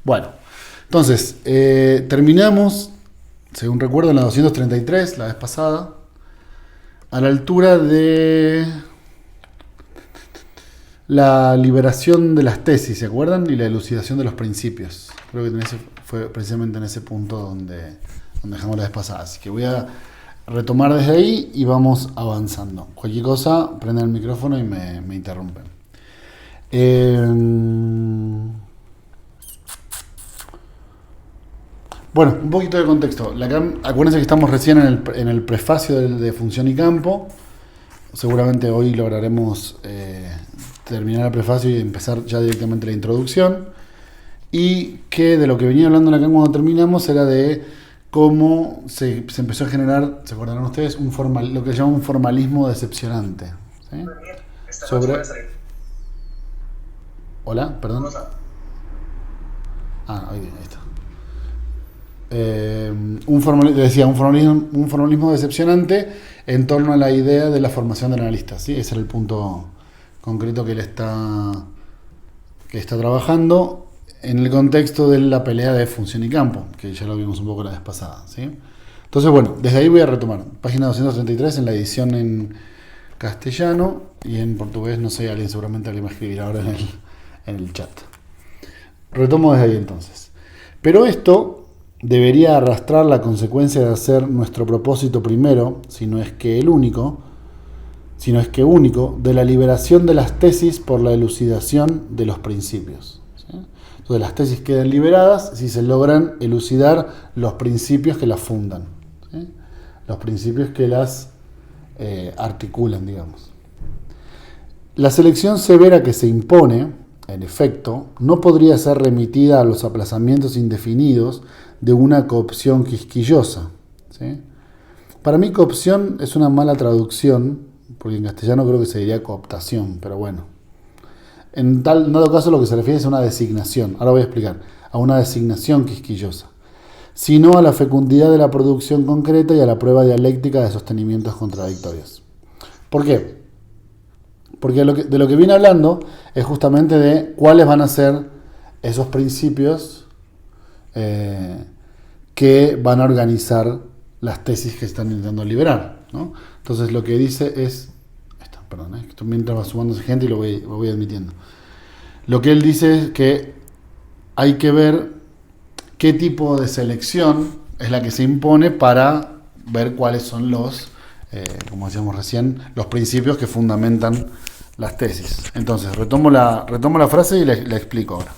Bueno, entonces, terminamos, según recuerdo, en la 233, la vez pasada, a la altura de la liberación de las tesis, ¿se acuerdan? Y la elucidación de los principios. Creo que fue precisamente en ese punto donde dejamos la vez pasada. Así que voy a retomar desde ahí y vamos avanzando. Cualquier cosa, prenden el micrófono y me interrumpen. Bueno, un poquito de contexto. Acuérdense que estamos recién en el prefacio de Función y Campo. Seguramente hoy lograremos terminar el prefacio y empezar ya directamente la introducción. Y que de lo que venía hablando Lacan cuando terminamos era de cómo se empezó a generar, ¿se acordarán ustedes? Lo que se llama un formalismo decepcionante. ¿Sí? Sobre... Hola, perdón. Ahí está. Un formalismo decepcionante en torno a la idea de la formación del analista, ¿sí? Ese era el punto concreto que él está trabajando en el contexto de la pelea de función y campo, que ya lo vimos un poco la vez pasada, ¿sí? Entonces, bueno, desde ahí voy a retomar. Página 233 en la edición en castellano, y en portugués, no sé, seguramente alguien va a escribir ahora en el chat. Retomo desde ahí entonces. Pero esto debería arrastrar la consecuencia de hacer nuestro propósito primero, si no es que único, de la liberación de las tesis por la elucidación de los principios. ¿Sí? Entonces las tesis quedan liberadas si se logran elucidar los principios que las fundan, ¿sí? Los principios que las articulan, digamos. La selección severa que se impone, en efecto, no podría ser remitida a los aplazamientos indefinidos de una coopción quisquillosa, ¿sí? Para mí coopción es una mala traducción, porque en castellano creo que se diría cooptación, pero bueno. En dado caso lo que se refiere es a una designación, ahora voy a explicar, a una designación quisquillosa, sino a la fecundidad de la producción concreta y a la prueba dialéctica de sostenimientos contradictorios. ¿Por qué? Porque de lo que viene hablando es justamente de cuáles van a ser esos principios que van a organizar las tesis que se están intentando liberar, ¿no? Entonces lo que dice es... esto mientras va sumándose gente y lo voy admitiendo. Lo que él dice es que hay que ver qué tipo de selección es la que se impone para ver cuáles son los, como decíamos recién, los principios que fundamentan las tesis. Entonces, retomo la frase y la explico ahora.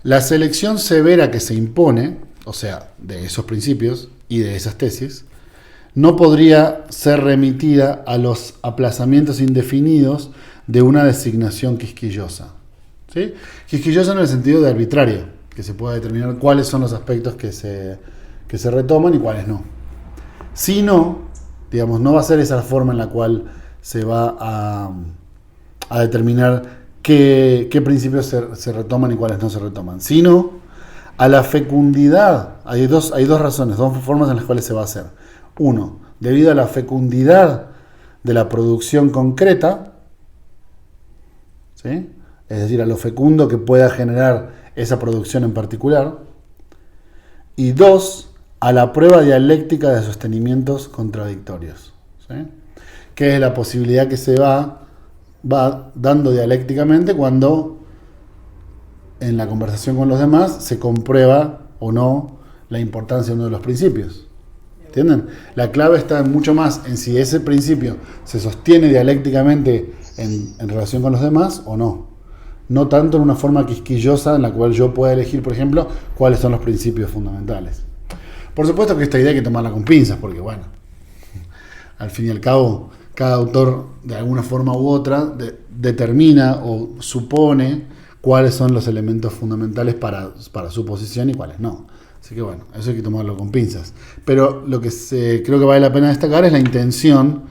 La selección severa que se impone, o sea, de esos principios y de esas tesis, no podría ser remitida a los aplazamientos indefinidos de una designación quisquillosa, ¿sí? Quisquillosa en el sentido de arbitraria, que se pueda determinar cuáles son los aspectos que se retoman y cuáles no. Si no, digamos, no va a ser esa la forma en la cual se va a determinar qué principios se retoman y cuáles no se retoman, sino a la fecundidad. Hay dos razones, dos formas en las cuales se va a hacer. Uno, debido a la fecundidad de la producción concreta, ¿sí? Es decir, a lo fecundo que pueda generar esa producción en particular. Y dos, a la prueba dialéctica de sostenimientos contradictorios, ¿sí? Que es la posibilidad que se va dando dialécticamente cuando en la conversación con los demás se comprueba o no la importancia de uno de los principios. ¿Entienden? La clave está mucho más en si ese principio se sostiene dialécticamente en relación con los demás o no. No tanto en una forma quisquillosa en la cual yo pueda elegir, por ejemplo, cuáles son los principios fundamentales. Por supuesto que esta idea hay que tomarla con pinzas, porque bueno, al fin y al cabo, cada autor de alguna forma u otra determina o supone cuáles son los elementos fundamentales para su posición y cuáles no. Así que bueno, eso hay que tomarlo con pinzas. Pero lo que creo que vale la pena destacar es la intención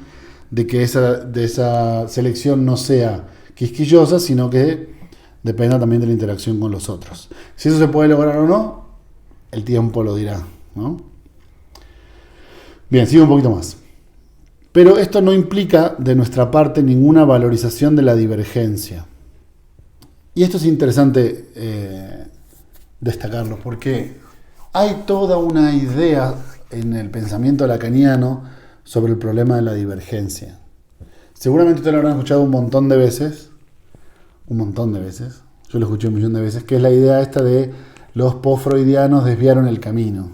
de que esa selección no sea quisquillosa, sino que dependa también de la interacción con los otros. Si eso se puede lograr o no, el tiempo lo dirá, ¿no? Bien, sigo un poquito más. Pero esto no implica de nuestra parte ninguna valorización de la divergencia. Y esto es interesante destacarlo, porque hay toda una idea en el pensamiento lacaniano sobre el problema de la divergencia. Seguramente ustedes lo habrán escuchado un montón de veces, yo lo escuché un millón de veces, que es la idea esta de los post-freudianos desviaron el camino.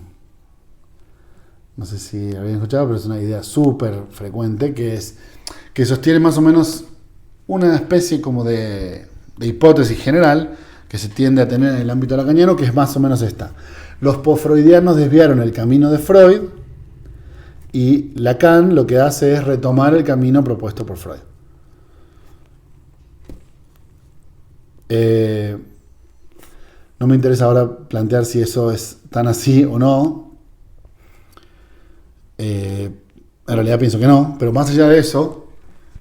No sé si lo habían escuchado, pero es una idea súper frecuente que sostiene más o menos una especie como de hipótesis general que se tiende a tener en el ámbito lacaniano, que es más o menos esta. Los post-freudianos desviaron el camino de Freud y Lacan lo que hace es retomar el camino propuesto por Freud. No me interesa ahora plantear si eso es tan así o no. En realidad pienso que no, pero más allá de eso,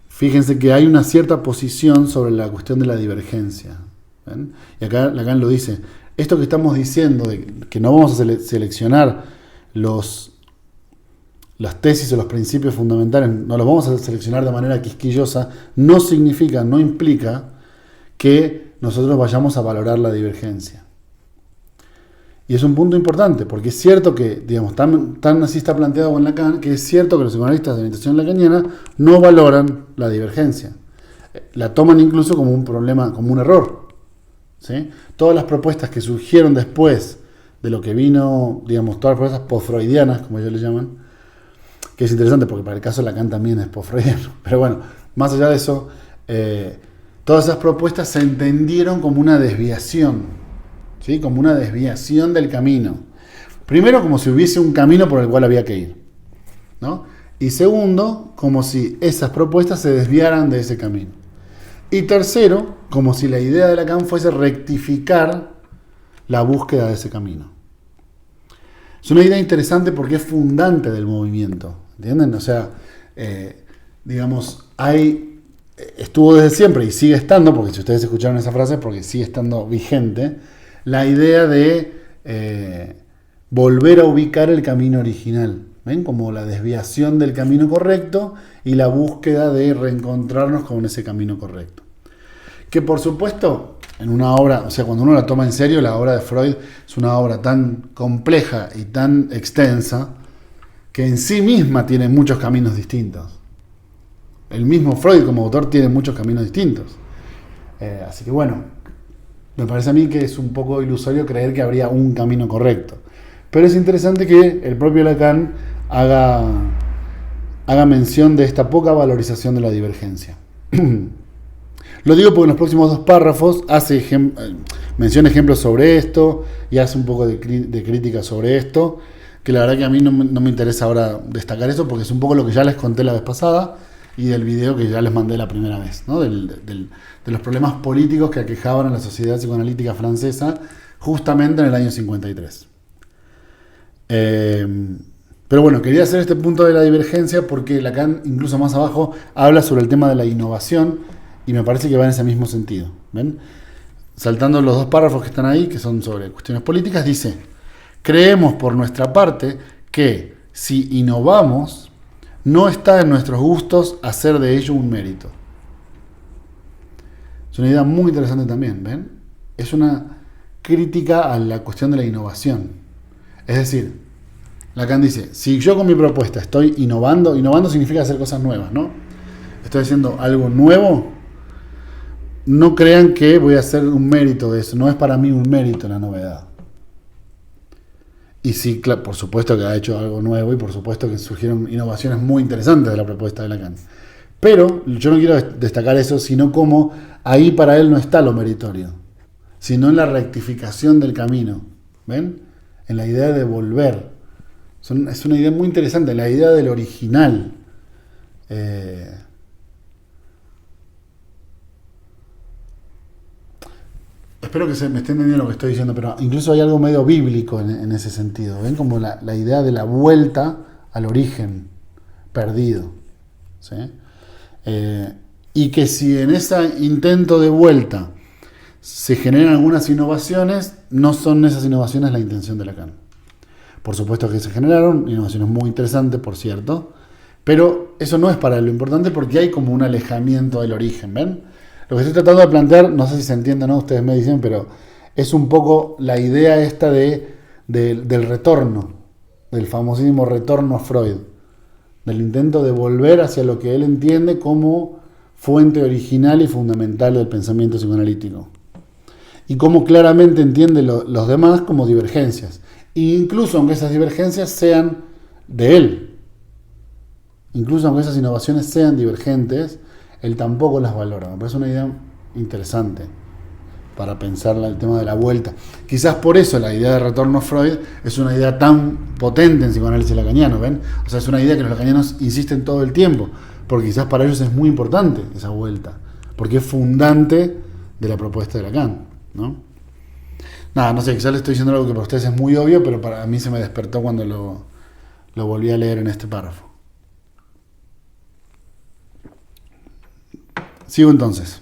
fíjense que hay una cierta posición sobre la cuestión de la divergencia. ¿Ven? Y acá Lacan lo dice. Esto que estamos diciendo, de que no vamos a seleccionar las tesis o los principios fundamentales, no los vamos a seleccionar de manera quisquillosa, no significa, no implica que nosotros vayamos a valorar la divergencia. Y es un punto importante, porque es cierto que, digamos, tan así está planteado con Lacan, que es cierto que los psicoanalistas de orientación lacaniana no valoran la divergencia. La toman incluso como un problema, como un error. ¿Sí? Todas las propuestas que surgieron después de lo que vino, digamos, todas las propuestas post-freudianas, como ellos le llaman, que es interesante porque para el caso de Lacan también es post-freudiano, pero bueno, más allá de eso, todas esas propuestas se entendieron como una desviación, ¿sí? Como una desviación del camino. Primero, como si hubiese un camino por el cual había que ir, ¿no? Y segundo, como si esas propuestas se desviaran de ese camino. Y tercero, como si la idea de Lacan fuese rectificar la búsqueda de ese camino. Es una idea interesante porque es fundante del movimiento, ¿entienden? O sea, digamos, estuvo desde siempre y sigue estando, porque si ustedes escucharon esa frase, porque sigue estando vigente, la idea de volver a ubicar el camino original. ¿Ven? Como la desviación del camino correcto y la búsqueda de reencontrarnos con ese camino correcto. Que por supuesto, en una obra, o sea, cuando uno la toma en serio, la obra de Freud es una obra tan compleja y tan extensa que en sí misma tiene muchos caminos distintos. El mismo Freud como autor tiene muchos caminos distintos. Así que bueno, me parece a mí que es un poco ilusorio creer que habría un camino correcto. Pero es interesante que el propio Lacan haga mención de esta poca valorización de la divergencia. Lo digo porque en los próximos 2 párrafos menciona ejemplos sobre esto y hace un poco de crítica sobre esto, que la verdad que a mí no me interesa ahora destacar eso porque es un poco lo que ya les conté la vez pasada y del video que ya les mandé la primera vez, ¿no? De los problemas políticos que aquejaban a la sociedad psicoanalítica francesa justamente en el año 53. Pero bueno, quería hacer este punto de la divergencia porque Lacan, incluso más abajo, habla sobre el tema de la innovación y me parece que va en ese mismo sentido. ¿Ven? Saltando los 2 párrafos que están ahí, que son sobre cuestiones políticas, dice: creemos por nuestra parte que si innovamos, no está en nuestros gustos hacer de ello un mérito. Es una idea muy interesante también, ¿ven? Es una crítica a la cuestión de la innovación. Es decir, Lacan dice, si yo con mi propuesta estoy innovando significa hacer cosas nuevas, ¿no? Estoy haciendo algo nuevo, no crean que voy a hacer un mérito de eso, no es para mí un mérito la novedad. Y sí, claro, por supuesto que ha hecho algo nuevo y por supuesto que surgieron innovaciones muy interesantes de la propuesta de Lacan. Pero yo no quiero destacar eso, sino como ahí para él no está lo meritorio, sino en la rectificación del camino, ¿ven? En la idea de volver. Es una idea muy interesante, la idea del original. Espero que se me esté entendiendo lo que estoy diciendo, pero incluso hay algo medio bíblico en ese sentido. ¿Ven? Como la idea de la vuelta al origen perdido. ¿Sí? Y que si en ese intento de vuelta se generan algunas innovaciones, no son esas innovaciones la intención de Lacan. Por supuesto que se generaron innovaciones muy interesantes, por cierto, pero eso no es para él lo importante porque hay como un alejamiento del origen, ¿ven? Lo que estoy tratando de plantear, no sé si se entiende o no, ustedes me dicen, pero es un poco la idea esta del retorno, del famosísimo retorno a Freud, del intento de volver hacia lo que él entiende como fuente original y fundamental del pensamiento psicoanalítico. Y cómo claramente entiende los demás como divergencias. E incluso aunque esas divergencias sean de él, incluso aunque esas innovaciones sean divergentes, él tampoco las valora. Me parece una idea interesante para pensar el tema de la vuelta. Quizás por eso la idea de retorno a Freud es una idea tan potente en psicoanálisis lacaniano, ¿ven? O sea, es una idea que los lacanianos insisten todo el tiempo, porque quizás para ellos es muy importante esa vuelta, porque es fundante de la propuesta de Lacan, ¿no? Nada, no sé, quizás le estoy diciendo algo que para ustedes es muy obvio, pero para mí se me despertó cuando lo volví a leer en este párrafo. Sigo entonces.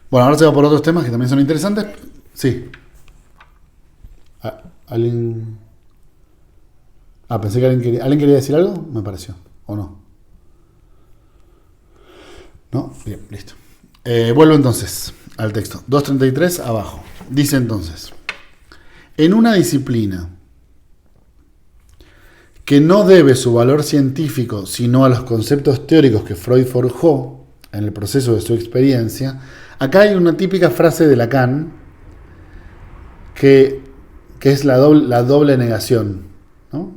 Bueno, ahora se va por otros temas que también son interesantes. Sí. ¿Alguien? Pensé que ¿alguien quería decir algo? Me pareció. ¿O no? ¿No? Bien, listo. Vuelvo entonces al texto. 233 abajo. Dice entonces: en una disciplina que no debe su valor científico sino a los conceptos teóricos que Freud forjó en el proceso de su experiencia, acá hay una típica frase de Lacan que es la doble negación, ¿no?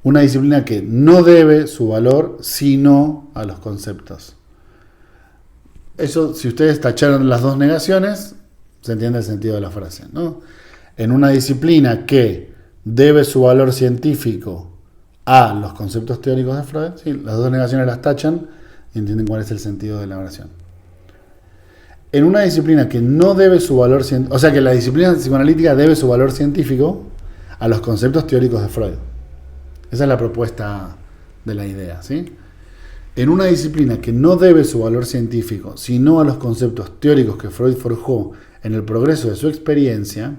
Una disciplina que no debe su valor sino a los conceptos. Eso, si ustedes tacharon las dos negaciones, se entiende el sentido de la frase, ¿no? En una disciplina que debe su valor científico a los conceptos teóricos de Freud, ¿sí? Las dos negaciones las tachan y entienden cuál es el sentido de la oración. En una disciplina que no debe su valor científico, o sea que la disciplina psicoanalítica debe su valor científico a los conceptos teóricos de Freud. Esa es la propuesta de la idea, ¿sí? En una disciplina que no debe su valor científico, sino a los conceptos teóricos que Freud forjó en el progreso de su experiencia,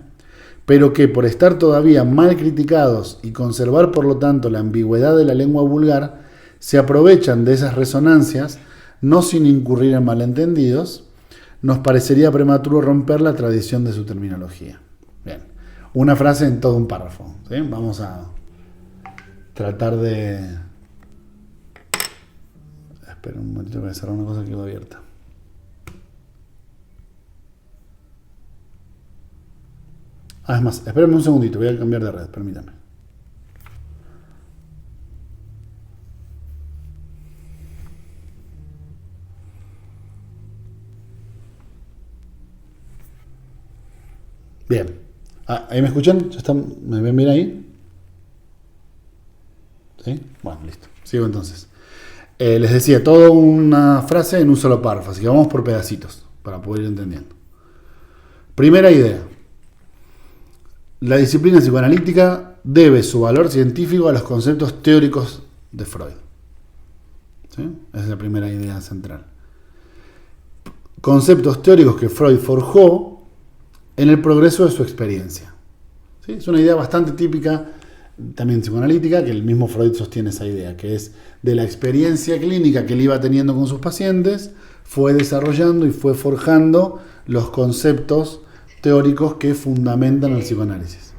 pero que por estar todavía mal criticados y conservar por lo tanto la ambigüedad de la lengua vulgar, se aprovechan de esas resonancias, no sin incurrir en malentendidos, nos parecería prematuro romper la tradición de su terminología. Bien, una frase en todo un párrafo, ¿sí? Vamos a tratar de... Espera un momentito, voy a cerrar una cosa que quedó abierta. Es más, espérenme un segundito, voy a cambiar de red, permítame. Bien. ¿Ahí me escuchan? ¿Ya están? ¿Me ven bien ahí? ¿Sí? Bueno, listo. Sigo entonces. Les decía, toda una frase en un solo párrafo, así que vamos por pedacitos para poder ir entendiendo. Primera idea. La disciplina psicoanalítica debe su valor científico a los conceptos teóricos de Freud. ¿Sí? Esa es la primera idea central. Conceptos teóricos que Freud forjó en el progreso de su experiencia. ¿Sí? Es una idea bastante típica, también psicoanalítica, que el mismo Freud sostiene esa idea, que es de la experiencia clínica que él iba teniendo con sus pacientes, fue desarrollando y fue forjando los conceptos teóricos que fundamentan el psicoanálisis.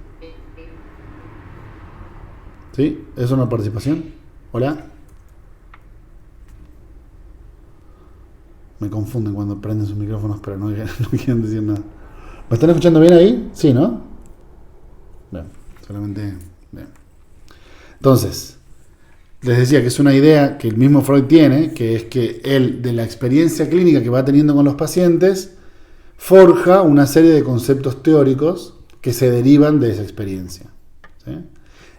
¿Sí? ¿Es una participación? ¿Hola? Me confunden cuando prenden sus micrófonos, pero no quieren decir nada. ¿Me están escuchando bien ahí? Sí, ¿no? Bien, solamente... Bien. Entonces, les decía que es una idea que el mismo Freud tiene, que es que él, de la experiencia clínica que va teniendo con los pacientes, forja una serie de conceptos teóricos que se derivan de esa experiencia. ¿Sí?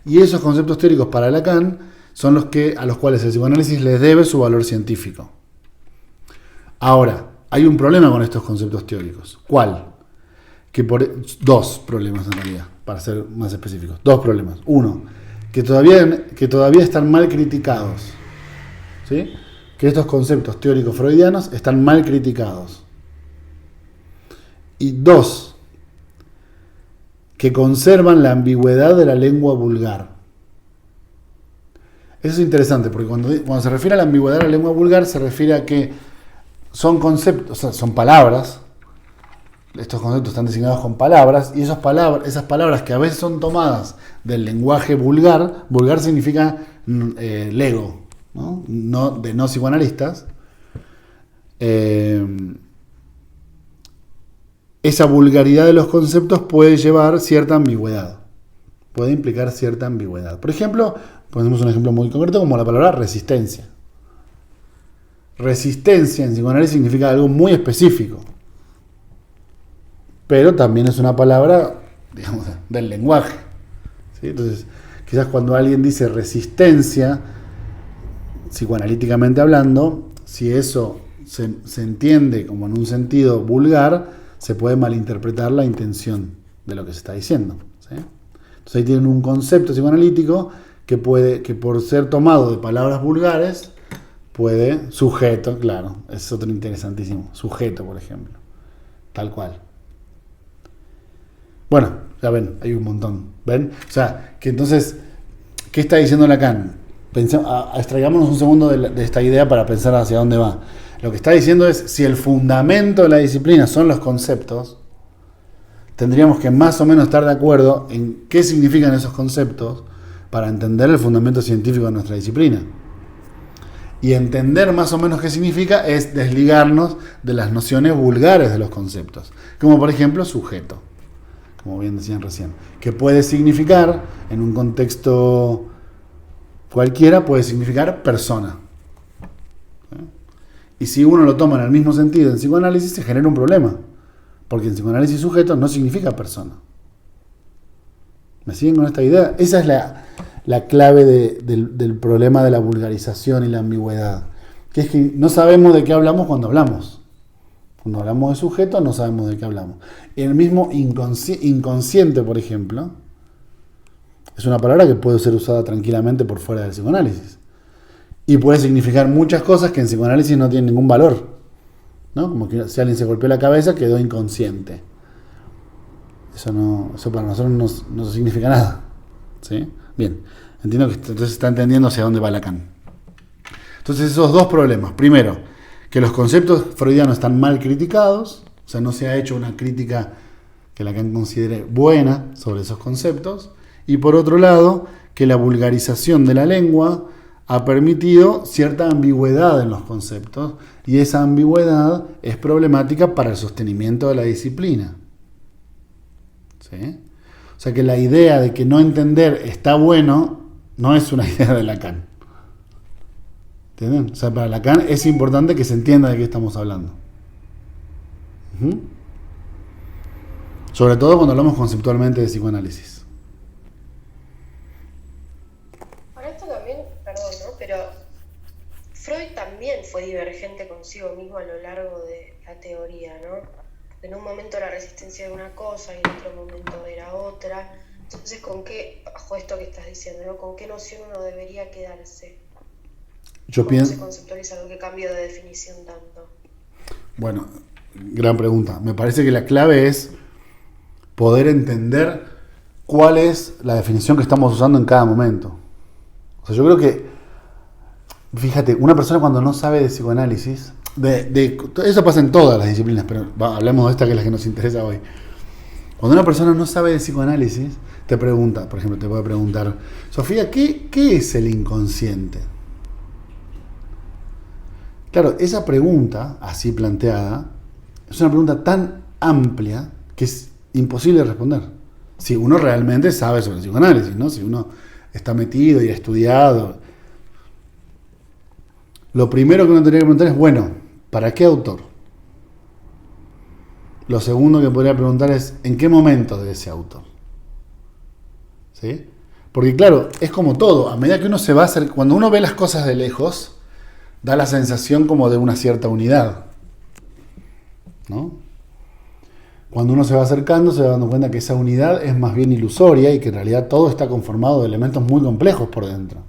Y esos conceptos teóricos para Lacan son a los cuales el psicoanálisis les debe su valor científico. Ahora, hay un problema con estos conceptos teóricos. ¿Cuál? Dos problemas en realidad, para ser más específicos. Dos problemas. Uno, que todavía están mal criticados. ¿Sí? Que estos conceptos teóricos freudianos están mal criticados. Y dos, que conservan la ambigüedad de la lengua vulgar. Eso es interesante, porque cuando se refiere a la ambigüedad de la lengua vulgar, se refiere a que son conceptos, o sea, son palabras estos conceptos están designados con palabras, y esas palabras que a veces son tomadas del lenguaje vulgar, vulgar significa lego, ¿no? De no psicoanalistas, esa vulgaridad de los conceptos puede llevar cierta ambigüedad, puede implicar cierta ambigüedad. Por ejemplo, ponemos un ejemplo muy concreto como la palabra resistencia. Resistencia en psicoanálisis significa algo muy específico, pero también es una palabra, digamos, del lenguaje, ¿sí? Entonces, quizás cuando alguien dice resistencia, psicoanalíticamente hablando, si eso se entiende como en un sentido vulgar, se puede malinterpretar la intención de lo que se está diciendo, ¿sí? Entonces ahí tienen un concepto psicoanalítico que por ser tomado de palabras vulgares, puede, sujeto, claro, es otro interesantísimo, sujeto, por ejemplo, tal cual. Bueno, ya ven, hay un montón, ¿ven? O sea, que entonces, ¿qué está diciendo Lacan? Extraigámonos un segundo de esta idea para pensar hacia dónde va. Lo que está diciendo es, si el fundamento de la disciplina son los conceptos, tendríamos que más o menos estar de acuerdo en qué significan esos conceptos para entender el fundamento científico de nuestra disciplina. Y entender más o menos qué significa es desligarnos de las nociones vulgares de los conceptos, como por ejemplo sujeto, como bien decían recién, que puede significar, en un contexto cualquiera, puede significar persona. Y si uno lo toma en el mismo sentido en psicoanálisis, se genera un problema, porque en psicoanálisis sujeto no significa persona. ¿Me siguen con esta idea? Esa es la clave del problema de la vulgarización y la ambigüedad, que es que no sabemos de qué hablamos cuando hablamos. Cuando hablamos de sujeto no sabemos de qué hablamos. El mismo inconsciente, por ejemplo, es una palabra que puede ser usada tranquilamente por fuera del psicoanálisis. Y puede significar muchas cosas que en psicoanálisis no tienen ningún valor, ¿no? Como que si alguien se golpeó la cabeza, quedó inconsciente. Eso para nosotros no significa nada, ¿sí? Bien, entiendo que entonces está entendiendo hacia dónde va Lacan. Entonces esos dos problemas. Primero, que los conceptos freudianos están mal criticados, o sea, no se ha hecho una crítica que Lacan considere buena sobre esos conceptos. Y por otro lado, que la vulgarización de la lengua ha permitido cierta ambigüedad en los conceptos, y esa ambigüedad es problemática para el sostenimiento de la disciplina, ¿sí? O sea que la idea de que no entender está bueno no es una idea de Lacan. ¿Entienden? O sea, para Lacan es importante que se entienda de qué estamos hablando. Sobre todo cuando hablamos conceptualmente de psicoanálisis. Para esto también, perdón, ¿no? Pero Freud también fue divergente consigo mismo a lo largo de la teoría, ¿no? En un momento la resistencia era una cosa y en otro momento era otra. Entonces, ¿con qué, bajo esto que estás diciendo, ¿no? ¿Con qué noción uno debería quedarse? ¿Cómo se conceptualiza algo que cambió de definición tanto? Bueno, gran pregunta. Me parece que la clave es poder entender cuál es la definición que estamos usando en cada momento. O sea, yo creo que, fíjate, una persona cuando no sabe de psicoanálisis, eso pasa en todas las disciplinas, pero hablemos de esta que es la que nos interesa hoy. Cuando una persona no sabe de psicoanálisis, te pregunta, por ejemplo, te puede preguntar, Sofía, ¿qué es el inconsciente? Claro, esa pregunta, así planteada, es una pregunta tan amplia que es imposible de responder. Si uno realmente sabe sobre el psicoanálisis, ¿no? Si uno está metido y ha estudiado. Lo primero que uno tendría que preguntar es, bueno, ¿para qué autor? Lo segundo que podría preguntar es, ¿en qué momento de ese autor? ¿Sí? Porque claro, es como todo, a medida que uno se va a hacer, cuando uno ve las cosas de lejos, da la sensación como de una cierta unidad, ¿no? Cuando uno se va acercando, se va dando cuenta que esa unidad es más bien ilusoria y que en realidad todo está conformado de elementos muy complejos por dentro.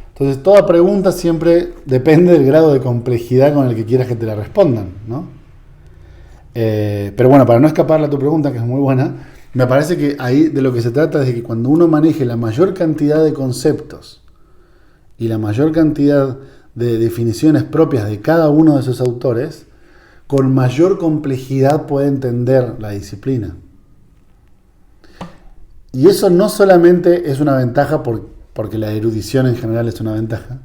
Entonces, toda pregunta siempre depende del grado de complejidad con el que quieras que te la respondan, ¿no? Pero bueno, para no escaparle a tu pregunta, que es muy buena, me parece que ahí de lo que se trata es de que cuando uno maneje la mayor cantidad de conceptos y la mayor cantidad de definiciones propias de cada uno de esos autores, con mayor complejidad puede entender la disciplina. Y eso no solamente es una ventaja porque la erudición en general es una ventaja,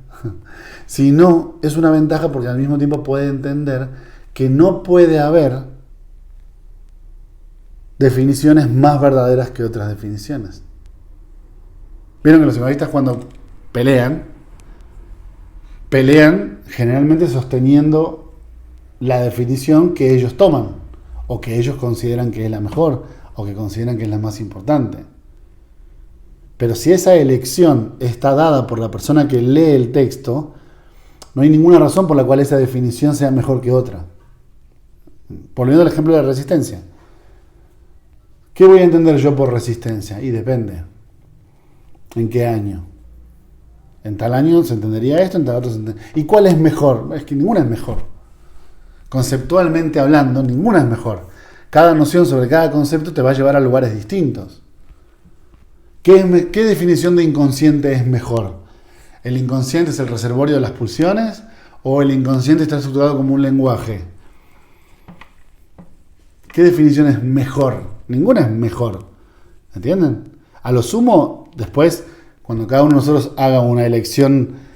sino es una ventaja porque al mismo tiempo puede entender que no puede haber definiciones más verdaderas que otras definiciones. Vieron que los psicoanalistas cuando pelean generalmente sosteniendo la definición que ellos toman, o que ellos consideran que es la mejor, o que consideran que es la más importante. Pero si esa elección está dada por la persona que lee el texto, no hay ninguna razón por la cual esa definición sea mejor que otra. Volviendo al ejemplo de la resistencia. ¿Qué voy a entender yo por resistencia? Y depende. ¿En qué año? En tal año se entendería esto, en tal otro se entendería. ¿Y cuál es mejor? Es que ninguna es mejor. Conceptualmente hablando, ninguna es mejor. Cada noción sobre cada concepto te va a llevar a lugares distintos. ¿Qué definición de inconsciente es mejor? ¿El inconsciente es el reservorio de las pulsiones? ¿O el inconsciente está estructurado como un lenguaje? ¿Qué definición es mejor? Ninguna es mejor. ¿Entienden? A lo sumo, después, cuando cada uno de nosotros haga una elección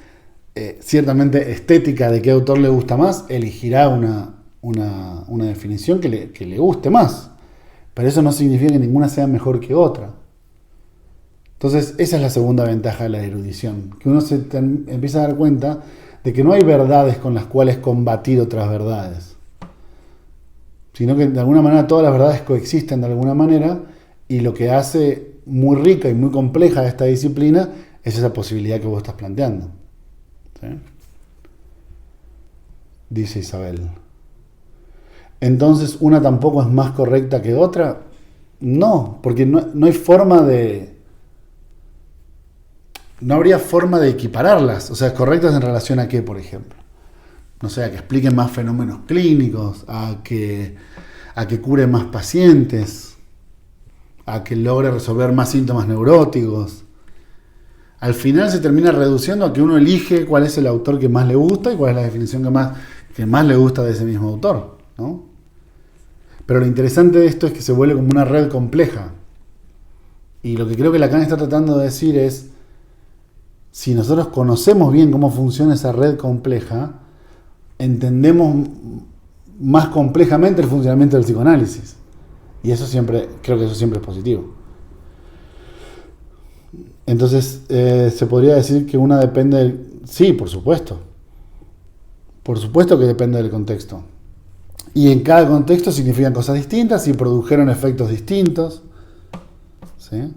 ciertamente estética de qué autor le gusta más, elegirá una definición que le guste más. Pero eso no significa que ninguna sea mejor que otra. Entonces, esa es la segunda ventaja de la erudición, que uno se empieza a dar cuenta de que no hay verdades con las cuales combatir otras verdades, sino que de alguna manera todas las verdades coexisten de alguna manera, y lo que hace muy rica y muy compleja esta disciplina es esa posibilidad que vos estás planteando. ¿Sí? Dice Isabel. Entonces, ¿una tampoco es más correcta que otra? No, porque no hay forma de... No habría forma de equipararlas. O sea, correctas en relación a qué, por ejemplo. No sé, a que expliquen más fenómenos clínicos, a que cure más pacientes, a que logre resolver más síntomas neuróticos. Al final se termina reduciendo a que uno elige cuál es el autor que más le gusta y cuál es la definición que más le gusta de ese mismo autor, ¿no? Pero lo interesante de esto es que se vuelve como una red compleja. Y lo que creo que Lacan está tratando de decir es, si nosotros conocemos bien cómo funciona esa red compleja, entendemos más complejamente el funcionamiento del psicoanálisis. Y eso creo que eso siempre es positivo. Entonces, se podría decir que una depende del... Sí, por supuesto. Por supuesto que depende del contexto. Y en cada contexto significan cosas distintas y produjeron efectos distintos. ¿Sí?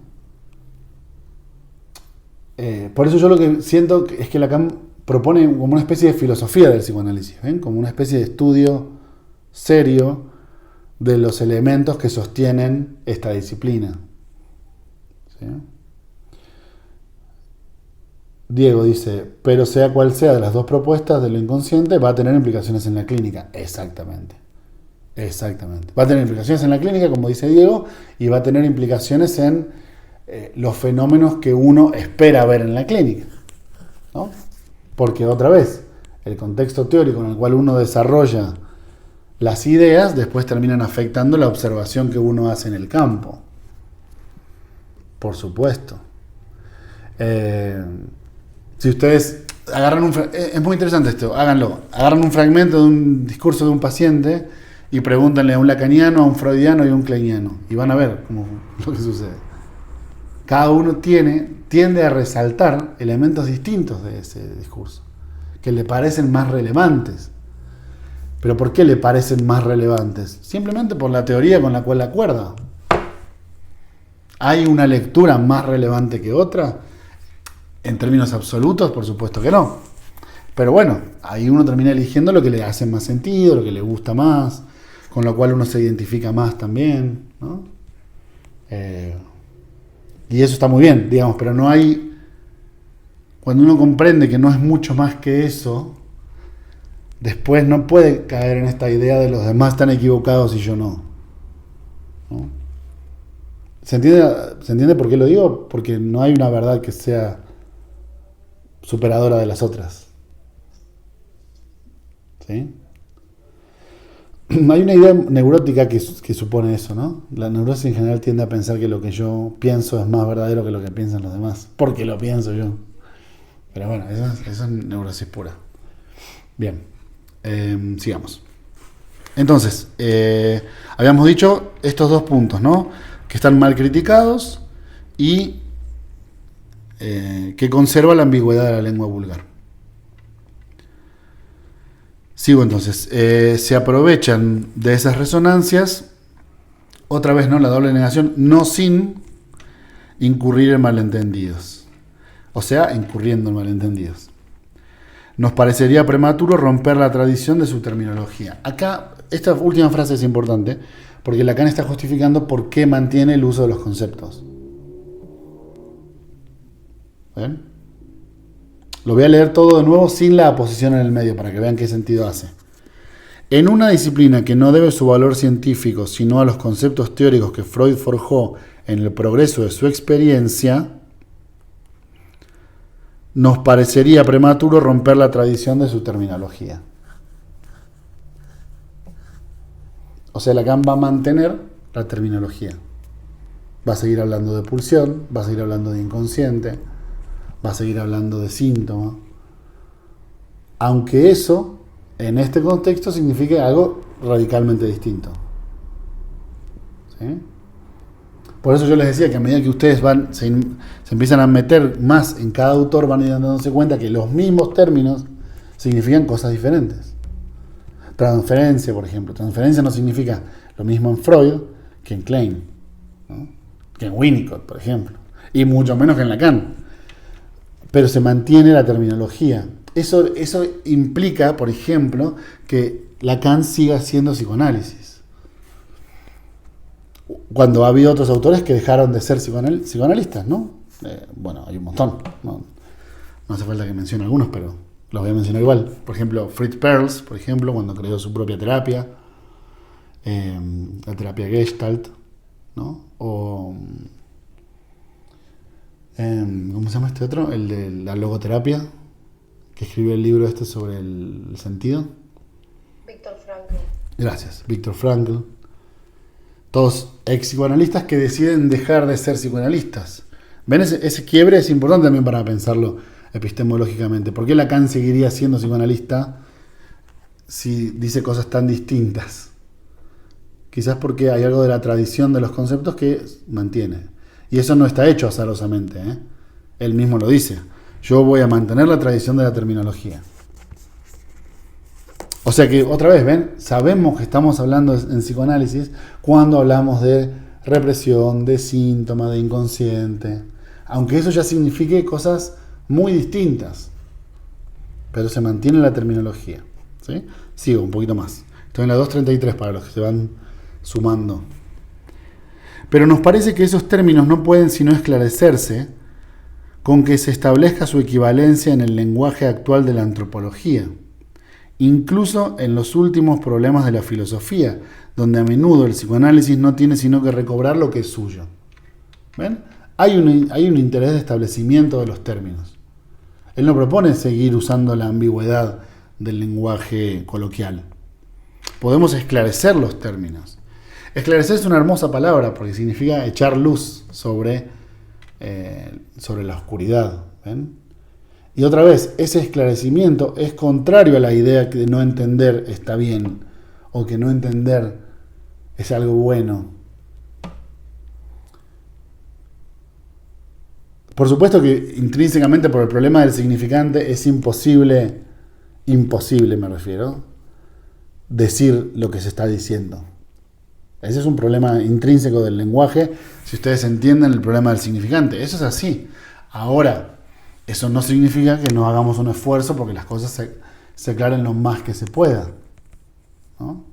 Por eso yo lo que siento es que Lacan propone como una especie de filosofía del psicoanálisis, ¿ven? Como una especie de estudio serio de los elementos que sostienen esta disciplina. ¿Sí? Diego dice, pero sea cual sea de las dos propuestas de lo inconsciente, va a tener implicaciones en la clínica. Exactamente. Va a tener implicaciones en la clínica, como dice Diego, y va a tener implicaciones en los fenómenos que uno espera ver en la clínica, ¿no? Porque otra vez, el contexto teórico en el cual uno desarrolla las ideas después terminan afectando la observación que uno hace en el campo. Por supuesto. Si ustedes agarran es muy interesante esto, háganlo. Agarran un fragmento de un discurso de un paciente y pregúntenle a un lacaniano, a un freudiano y a un kleiniano. Y van a ver lo que sucede. Cada uno tiende a resaltar elementos distintos de ese discurso, que le parecen más relevantes. ¿Pero por qué le parecen más relevantes? Simplemente por la teoría con la cual acuerda. ¿Hay una lectura más relevante que otra? En términos absolutos, por supuesto que no. Pero bueno, ahí uno termina eligiendo lo que le hace más sentido, lo que le gusta más, con lo cual uno se identifica más también, ¿no? Y eso está muy bien, digamos, pero no hay... Cuando uno comprende que no es mucho más que eso, después no puede caer en esta idea de los demás están equivocados y yo no. ¿No? ¿Se entiende por qué lo digo? Porque no hay una verdad que sea superadora de las otras. ¿Sí? hay una idea neurótica que supone eso, ¿no? La neurosis en general tiende a pensar que lo que yo pienso es más verdadero que lo que piensan los demás, porque lo pienso yo. Pero bueno, eso es neurosis pura. Bien, sigamos. Entonces, habíamos dicho estos dos puntos, ¿no? Que están mal criticados y que conserva la ambigüedad de la lengua vulgar. Sigo entonces. Se aprovechan de esas resonancias, otra vez, ¿no? La doble negación, no sin incurrir en malentendidos. O sea, incurriendo en malentendidos. Nos parecería prematuro romper la tradición de su terminología. Acá, esta última frase es importante, porque Lacan está justificando por qué mantiene el uso de los conceptos. ¿Ven? Lo voy a leer todo de nuevo sin la aposición en el medio, para que vean qué sentido hace. En una disciplina que no debe su valor científico, sino a los conceptos teóricos que Freud forjó en el progreso de su experiencia, nos parecería prematuro romper la tradición de su terminología. O sea, Lacan va a mantener la terminología. Va a seguir hablando de pulsión, va a seguir hablando de inconsciente, va a seguir hablando de síntoma. Aunque eso, en este contexto, signifique algo radicalmente distinto. ¿Sí? Por eso yo les decía que a medida que ustedes se empiezan a meter más en cada autor, van a ir dándose cuenta que los mismos términos significan cosas diferentes. Transferencia, por ejemplo. Transferencia no significa lo mismo en Freud que en Klein, ¿no? Que en Winnicott, por ejemplo. Y mucho menos que en Lacan. Pero se mantiene la terminología. Eso implica, por ejemplo, que Lacan siga haciendo psicoanálisis. Cuando ha habido otros autores que dejaron de ser psicoanalistas, ¿no? Bueno, hay un montón. No hace falta que mencione algunos, pero los voy a mencionar igual. Por ejemplo, Fritz Perls, por ejemplo, cuando creó su propia terapia, la terapia Gestalt, ¿no? O, ¿cómo se llama este otro? El de la logoterapia, que escribió el libro este sobre el sentido. Viktor Frankl. Gracias, Viktor Frankl. Todos ex psicoanalistas que deciden dejar de ser psicoanalistas. ¿Ven? Ese quiebre es importante también para pensarlo epistemológicamente. ¿Por qué Lacan seguiría siendo psicoanalista si dice cosas tan distintas? Quizás porque hay algo de la tradición de los conceptos que mantiene. Y eso no está hecho azarosamente, ¿eh? Él mismo lo dice. Yo voy a mantener la tradición de la terminología. O sea que, otra vez, ¿ven? Sabemos que estamos hablando en psicoanálisis cuando hablamos de represión, de síntoma, de inconsciente. Aunque eso ya signifique cosas muy distintas. Pero se mantiene la terminología. ¿Sí? Sigo un poquito más. Estoy en la 233 para los que se van sumando. Pero nos parece que esos términos no pueden sino esclarecerse con que se establezca su equivalencia en el lenguaje actual de la antropología. Incluso en los últimos problemas de la filosofía, donde a menudo el psicoanálisis no tiene sino que recobrar lo que es suyo. ¿Ven? Hay un interés de establecimiento de los términos. Él no propone seguir usando la ambigüedad del lenguaje coloquial. Podemos esclarecer los términos. Esclarecer es una hermosa palabra porque significa echar luz sobre la oscuridad. ¿Ven? Y otra vez, ese esclarecimiento es contrario a la idea que no entender está bien o que no entender es algo bueno. Por supuesto que intrínsecamente por el problema del significante es imposible me refiero, decir lo que se está diciendo. Ese es un problema intrínseco del lenguaje, si ustedes entienden el problema del significante. Eso es así. Ahora, eso no significa que no hagamos un esfuerzo porque las cosas se aclaren lo más que se pueda, ¿no?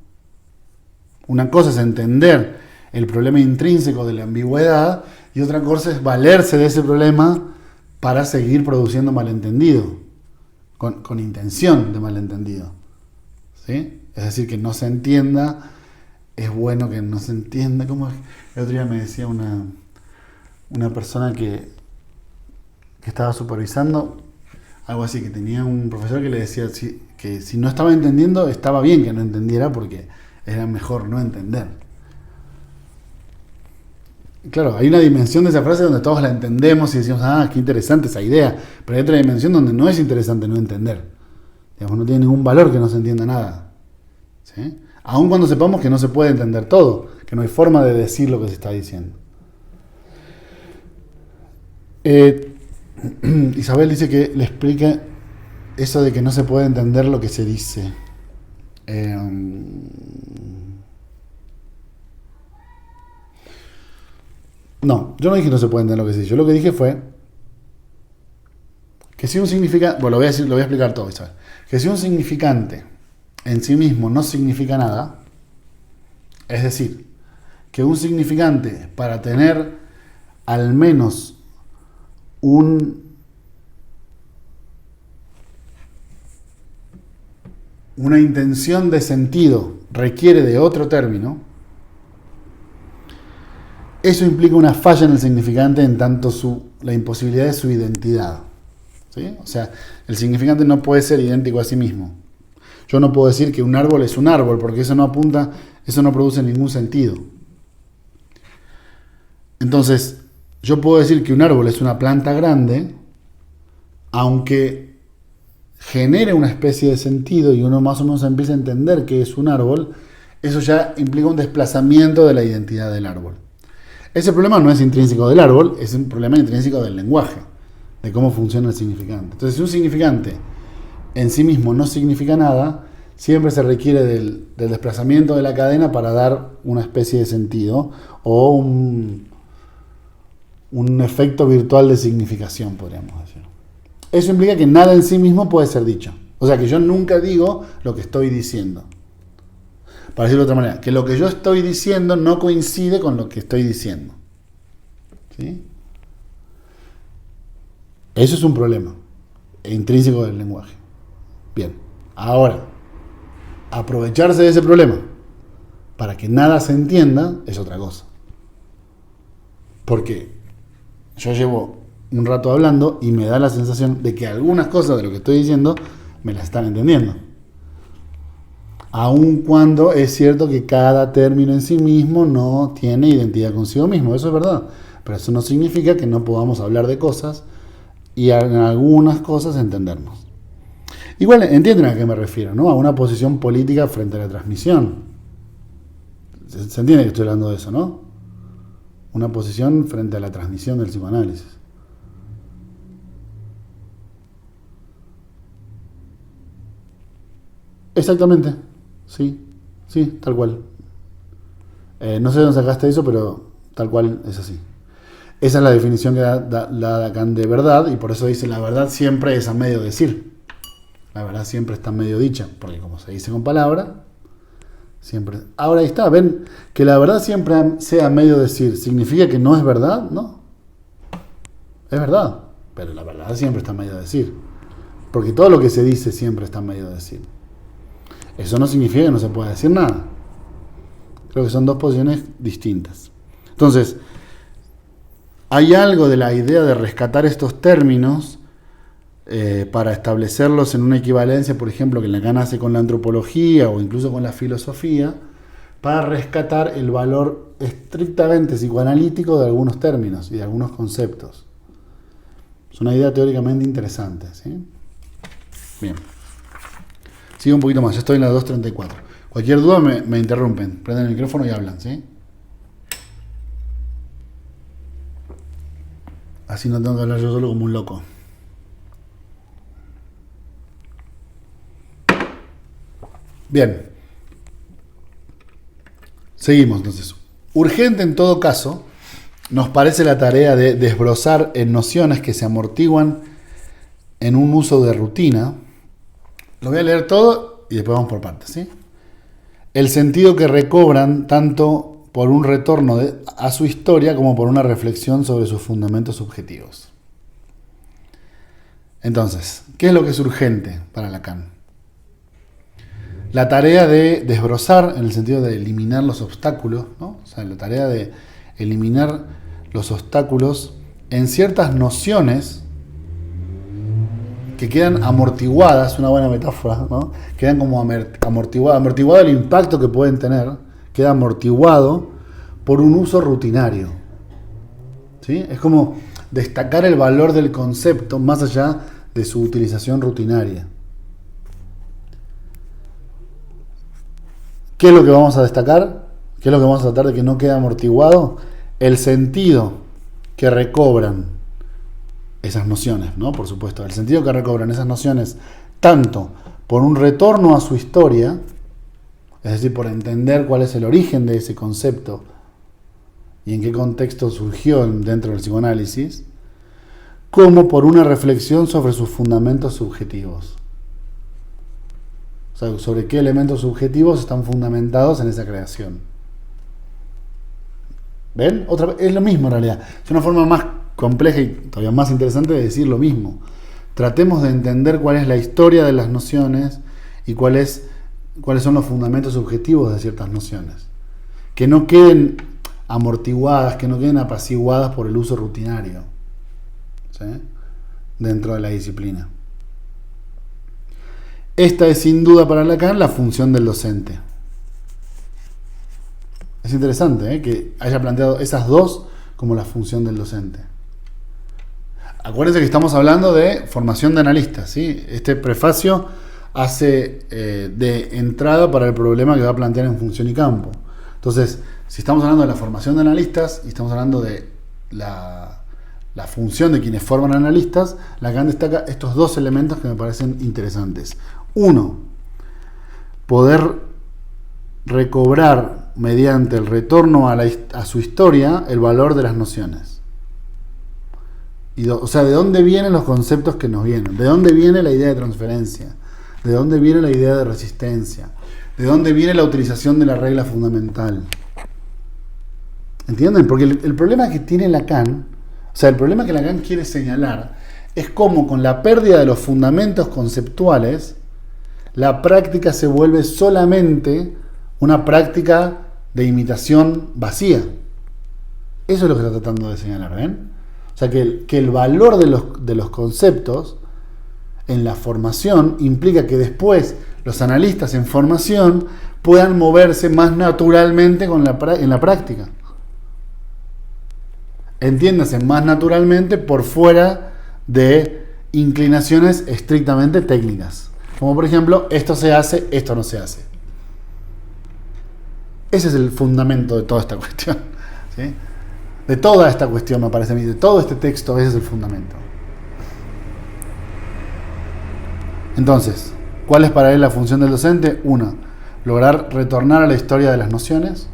Una cosa es entender el problema intrínseco de la ambigüedad y otra cosa es valerse de ese problema para seguir produciendo malentendido, con intención de malentendido. ¿Sí? Es decir, que no se entienda, es bueno que no se entienda. Como el otro día me decía una persona que estaba supervisando, algo así, que tenía un profesor que le decía que si no estaba entendiendo, estaba bien que no entendiera porque Era mejor no entender. Claro, hay una dimensión de esa frase donde todos la entendemos y decimos, qué interesante esa idea. Pero hay otra dimensión donde no es interesante no entender. Digamos, no tiene ningún valor que no se entienda nada. ¿Sí? Aun cuando sepamos que no se puede entender todo, que no hay forma de decir lo que se está diciendo. Isabel dice que le explique eso de que no se puede entender lo que se dice. No, yo no dije que no se puede entender lo que se dice. Yo lo que dije fue que si un significante, bueno, lo voy a explicar todo, Isabel. Que si un significante en sí mismo no significa nada, es decir, que un significante para tener al menos una intención de sentido requiere de otro término, eso implica una falla en el significante en tanto la imposibilidad de su identidad. ¿Sí? O sea, el significante no puede ser idéntico a sí mismo. Yo no puedo decir que un árbol es un árbol porque eso no produce ningún sentido. Entonces, yo puedo decir que un árbol es una planta grande, aunque genere una especie de sentido y uno más o menos empieza a entender que es un árbol, eso ya implica un desplazamiento de la identidad del árbol. Ese problema no es intrínseco del árbol, es un problema intrínseco del lenguaje, de cómo funciona el significante. Entonces, si un significante en sí mismo no significa nada, siempre se requiere del desplazamiento de la cadena para dar una especie de sentido o un efecto virtual de significación, podríamos decir. Eso implica que nada en sí mismo puede ser dicho. O sea, que yo nunca digo lo que estoy diciendo. Para decirlo de otra manera, que lo que yo estoy diciendo no coincide con lo que estoy diciendo. ¿Sí? Eso es un problema intrínseco del lenguaje. Bien, ahora, aprovecharse de ese problema para que nada se entienda es otra cosa. Porque yo llevo un rato hablando y me da la sensación de que algunas cosas de lo que estoy diciendo me las están entendiendo. Aun cuando es cierto que cada término en sí mismo no tiene identidad consigo mismo, eso es verdad. Pero eso no significa que no podamos hablar de cosas y en algunas cosas entendernos. Igual entienden a qué me refiero, ¿no? A una posición política frente a la transmisión. Se entiende que estoy hablando de eso, ¿no? Una posición frente a la transmisión del psicoanálisis. Exactamente, sí, tal cual. No sé de dónde sacaste eso, pero tal cual es así. Esa es la definición que da Lacan de verdad, y por eso dice la verdad siempre es a medio decir. La verdad siempre está medio dicha, porque como se dice con palabra, siempre. Ahora ahí está, ven que la verdad siempre sea medio decir, ¿significa que no es verdad? No. Es verdad, pero la verdad siempre está medio decir. Porque todo lo que se dice siempre está medio decir. Eso no significa que no se pueda decir nada. Creo que son dos posiciones distintas. Entonces, hay algo de la idea de rescatar estos términos para establecerlos en una equivalencia, por ejemplo, que Lacan hace con la antropología o incluso con la filosofía, para rescatar el valor estrictamente psicoanalítico de algunos términos y de algunos conceptos. Es una idea teóricamente interesante, ¿sí? Bien. Sigo un poquito más, ya estoy en la 2.34. Cualquier duda me interrumpen, prenden el micrófono y hablan, ¿sí? Así no tengo que hablar yo solo como un loco. Bien. Seguimos entonces. Urgente en todo caso, nos parece la tarea de desbrozar en nociones que se amortiguan en un uso de rutina. Lo voy a leer todo y después vamos por partes, ¿sí? El sentido que recobran tanto por un retorno a su historia como por una reflexión sobre sus fundamentos subjetivos. Entonces, ¿qué es lo que es urgente para Lacan? La tarea de desbrozar, en el sentido de eliminar los obstáculos, ¿no? O sea, la tarea de eliminar los obstáculos en ciertas nociones que quedan amortiguadas, una buena metáfora, ¿no? Quedan como amortiguado el impacto que pueden tener, queda amortiguado por un uso rutinario. ¿Sí? Es como destacar el valor del concepto más allá de su utilización rutinaria. ¿Qué es lo que vamos a destacar? ¿Qué es lo que vamos a tratar de que no quede amortiguado? El sentido que recobran esas nociones, ¿no? Por supuesto, el sentido que recobran esas nociones, tanto por un retorno a su historia, es decir, por entender cuál es el origen de ese concepto y en qué contexto surgió dentro del psicoanálisis, como por una reflexión sobre sus fundamentos subjetivos. O sea, sobre qué elementos subjetivos están fundamentados en esa creación. ¿Ven? Es lo mismo en realidad. Es una forma más compleja y todavía más interesante de decir lo mismo. Tratemos de entender cuál es la historia de las nociones y cuáles son los fundamentos subjetivos de ciertas nociones. Que no queden amortiguadas, que no queden apaciguadas por el uso rutinario, ¿sí? Dentro de la disciplina. Esta es sin duda para Lacan la función del docente. Es interesante, que haya planteado esas dos como la función del docente. Acuérdense que estamos hablando de formación de analistas, ¿sí? Este prefacio hace de entrada para el problema que va a plantear en función y campo. Entonces, si estamos hablando de la formación de analistas y estamos hablando de la función de quienes forman analistas, Lacan destaca estos dos elementos que me parecen interesantes. Uno, poder recobrar mediante el retorno a su historia el valor de las nociones. O sea, ¿de dónde vienen los conceptos que nos vienen? ¿De dónde viene la idea de transferencia? ¿De dónde viene la idea de resistencia? ¿De dónde viene la utilización de la regla fundamental? ¿Entienden? Porque el problema que tiene Lacan, o sea, el problema que Lacan quiere señalar es cómo con la pérdida de los fundamentos conceptuales, la práctica se vuelve solamente una práctica de imitación vacía. Eso es lo que está tratando de señalar, ¿ven? O sea, que el valor de los conceptos en la formación implica que después los analistas en formación puedan moverse más naturalmente en la práctica. Entiéndase, más naturalmente por fuera de inclinaciones estrictamente técnicas. Como por ejemplo, esto se hace, esto no se hace. Ese es el fundamento de toda esta cuestión, ¿sí? De toda esta cuestión, me parece a mí, de todo este texto, ese es el fundamento. Entonces, ¿cuál es para él la función del docente? Una, lograr retornar a la historia de las nociones.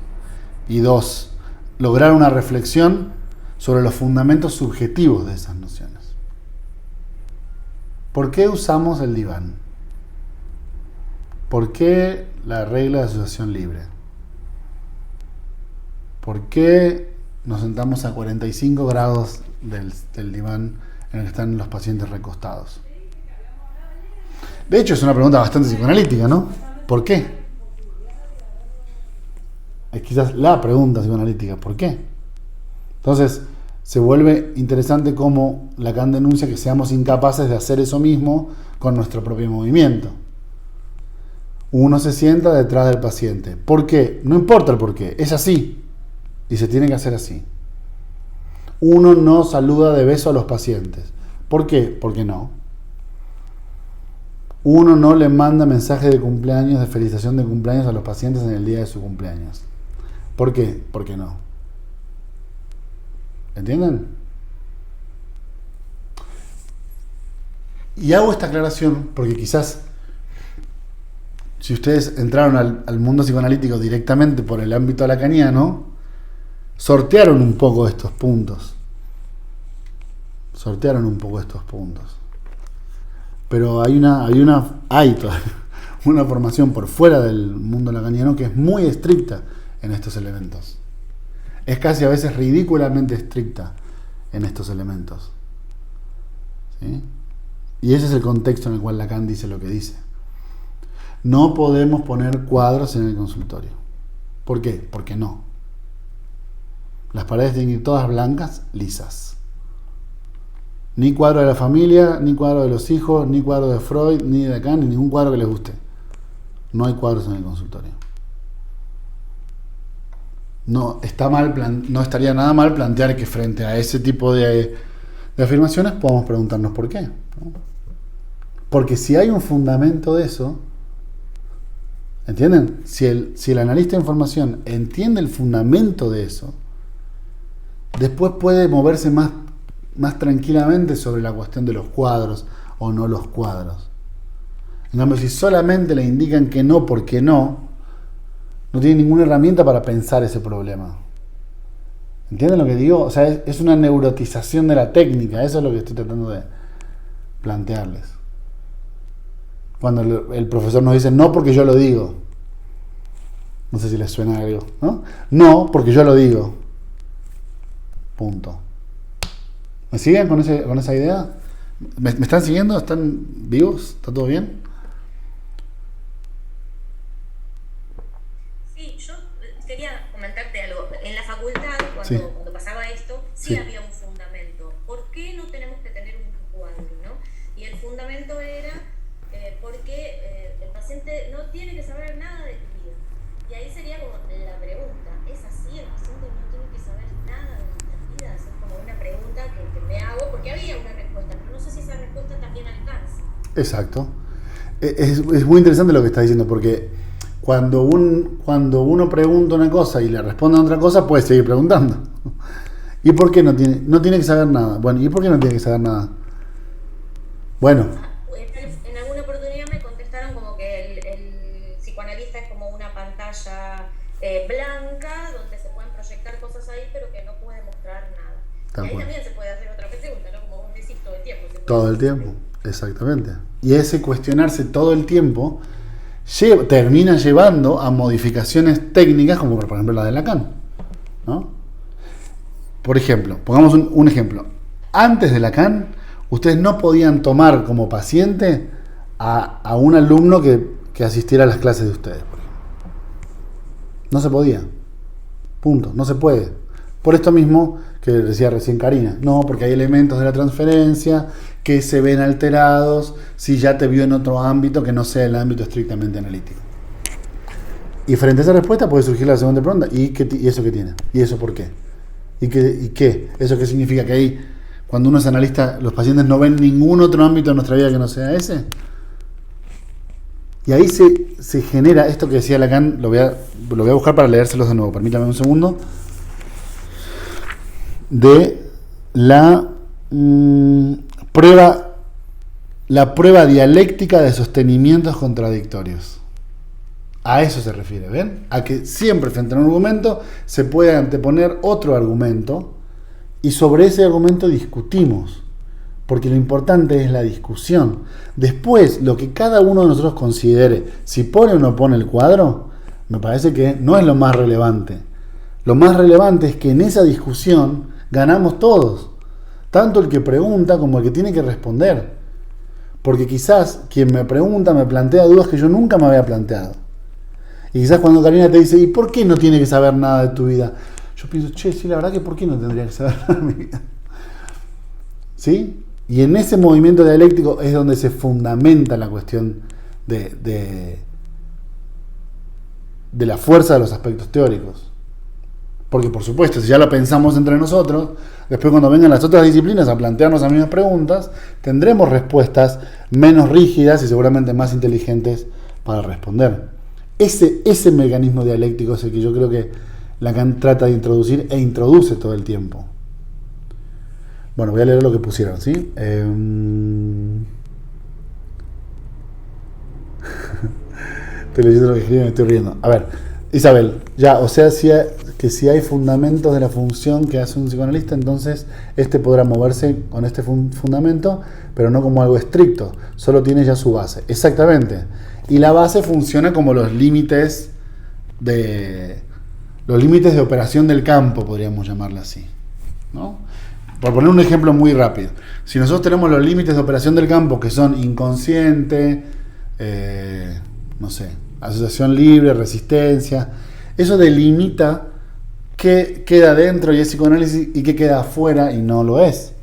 Y dos, lograr una reflexión sobre los fundamentos subjetivos de esas nociones. ¿Por qué usamos el diván? ¿Por qué la regla de asociación libre? ¿Por qué nos sentamos a 45 grados del diván en el que están los pacientes recostados? De hecho, es una pregunta bastante psicoanalítica, ¿no? ¿Por qué? Es quizás la pregunta psicoanalítica, ¿por qué? Entonces, se vuelve interesante cómo Lacan denuncia que seamos incapaces de hacer eso mismo con nuestro propio movimiento. Uno se sienta detrás del paciente. ¿Por qué? No importa el por qué, es así. Y se tiene que hacer así. Uno no saluda de beso a los pacientes. ¿Por qué? Porque no. Uno no le manda mensajes de cumpleaños, de felicitación de cumpleaños a los pacientes en el día de su cumpleaños. ¿Por qué? Porque no. ¿Entienden? Y hago esta aclaración porque quizás si ustedes entraron al mundo psicoanalítico directamente por el ámbito lacaniano, sortearon un poco estos puntos. Pero hay una formación por fuera del mundo lacaniano que es muy estricta en estos elementos. Es casi a veces ridículamente estricta en estos elementos. ¿Sí? Y ese es el contexto en el cual Lacan dice lo que dice. No podemos poner cuadros en el consultorio. ¿Por qué? Porque no. Las paredes tienen que ir todas blancas, lisas. Ni cuadro de la familia, ni cuadro de los hijos, ni cuadro de Freud, ni de Lacan, ni ningún cuadro que les guste. No hay cuadros en el consultorio. No estaría nada mal plantear que frente a ese tipo de afirmaciones podemos preguntarnos por qué, ¿no? Porque si hay un fundamento de eso, ¿entienden? Si el analista de información entiende el fundamento de eso, después puede moverse más tranquilamente sobre la cuestión de los cuadros o no los cuadros. En cambio, si solamente le indican que no porque no tiene ninguna herramienta para pensar ese problema. ¿Entienden lo que digo? O sea, es una neurotización de la técnica. Eso es lo que estoy tratando de plantearles. Cuando el profesor nos dice no porque yo lo digo. No sé si les suena algo, ¿no? No porque yo lo digo. Punto. ¿Me siguen con esa idea? ¿Me están siguiendo? ¿Están vivos? ¿Está todo bien? Sí, yo quería comentarte algo. En la facultad, cuando pasaba esto, sí había un fundamento. ¿Por qué no tenemos que tener un cuadro, no? Y el fundamento era porque el paciente no tiene que saber nada de tu vida. Y ahí sería como la pregunta, ¿es así? ¿El paciente no tiene que saber nada de nuestras vidas? Es como una pregunta que me hago, porque había una respuesta, pero no sé si esa respuesta también alcanza. Exacto. Es muy interesante lo que está diciendo, porque cuando uno pregunta una cosa y le responde a otra cosa, puede seguir preguntando. ¿Y por qué no tiene que saber nada? Bueno, ¿y por qué no tiene que saber nada? Bueno. En alguna oportunidad me contestaron como que el psicoanalista es como una pantalla blanca donde se pueden proyectar cosas ahí, pero que no puede mostrar nada. Y ahí también se puede hacer otra pregunta, ¿no? Como vos decís, todo el tiempo. Todo el tiempo, exactamente. Y ese cuestionarse todo el tiempo termina llevando a modificaciones técnicas, como por ejemplo la de Lacan, ¿no? Por ejemplo, pongamos un ejemplo. Antes de Lacan, ustedes no podían tomar como paciente a un alumno que asistiera a las clases de ustedes, por ejemplo. No se podía. Punto. No se puede. Por esto mismo que decía recién Karina. No, porque hay elementos de la transferencia que se ven alterados si ya te vio en otro ámbito que no sea el ámbito estrictamente analítico. Y frente a esa respuesta puede surgir la segunda pregunta. ¿Y eso qué tiene? ¿Y eso por qué? ¿Y qué? ¿Eso qué significa? Que ahí, cuando uno es analista, los pacientes no ven ningún otro ámbito de nuestra vida que no sea ese. Y ahí se genera esto que decía Lacan. Lo voy a buscar para leérselos de nuevo. Permítame un segundo. De la prueba dialéctica de sostenimientos contradictorios. A eso se refiere, ¿ven? A que siempre frente a un argumento se puede anteponer otro argumento y sobre ese argumento discutimos, porque lo importante es la discusión. Después, lo que cada uno de nosotros considere, si pone o no pone el cuadro, me parece que no es lo más relevante. Lo más relevante es que en esa discusión ganamos todos, tanto el que pregunta como el que tiene que responder, porque quizás quien me pregunta me plantea dudas que yo nunca me había planteado. Y quizás cuando Karina te dice, ¿y por qué no tiene que saber nada de tu vida? Yo pienso, sí, la verdad que ¿por qué no tendría que saber nada de mi vida? ¿Sí? Y en ese movimiento dialéctico es donde se fundamenta la cuestión de la fuerza de los aspectos teóricos. Porque por supuesto, si ya lo pensamos entre nosotros, después cuando vengan las otras disciplinas a plantearnos las mismas preguntas, tendremos respuestas menos rígidas y seguramente más inteligentes para responder. Ese mecanismo dialéctico es el que yo creo que Lacan trata de introducir e introduce todo el tiempo. Bueno, voy a leer lo que pusieron, ¿sí? Estoy leyendo lo que escriben y me estoy riendo. A ver, Isabel, o sea, si hay fundamentos de la función que hace un psicoanalista, entonces podrá moverse con este fundamento, pero no como algo estricto, solo tiene ya su base. Exactamente. Y la base funciona como los límites de operación del campo, podríamos llamarla así, ¿no? Por poner un ejemplo muy rápido, si nosotros tenemos los límites de operación del campo que son inconsciente, asociación libre, resistencia, eso delimita qué queda dentro y es psicoanálisis y qué queda afuera y no lo es.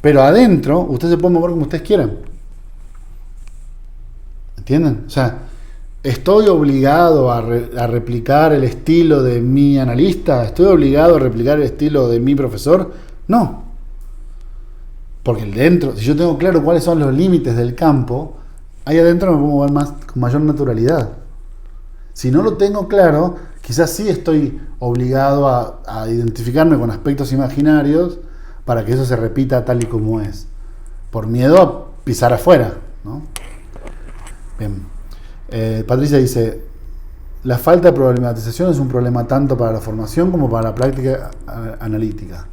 Pero adentro, ustedes se pueden mover como ustedes quieran. ¿Entienden? O sea, ¿estoy obligado a replicar el estilo de mi analista? ¿Estoy obligado a replicar el estilo de mi profesor? No. Porque el dentro, si yo tengo claro cuáles son los límites del campo, ahí adentro me puedo mover más, con mayor naturalidad. Si no lo tengo claro, quizás sí estoy obligado a identificarme con aspectos imaginarios para que eso se repita tal y como es. Por miedo a pisar afuera, ¿no? Bien. Patricia dice, la falta de problematización es un problema tanto para la formación como para la práctica analítica.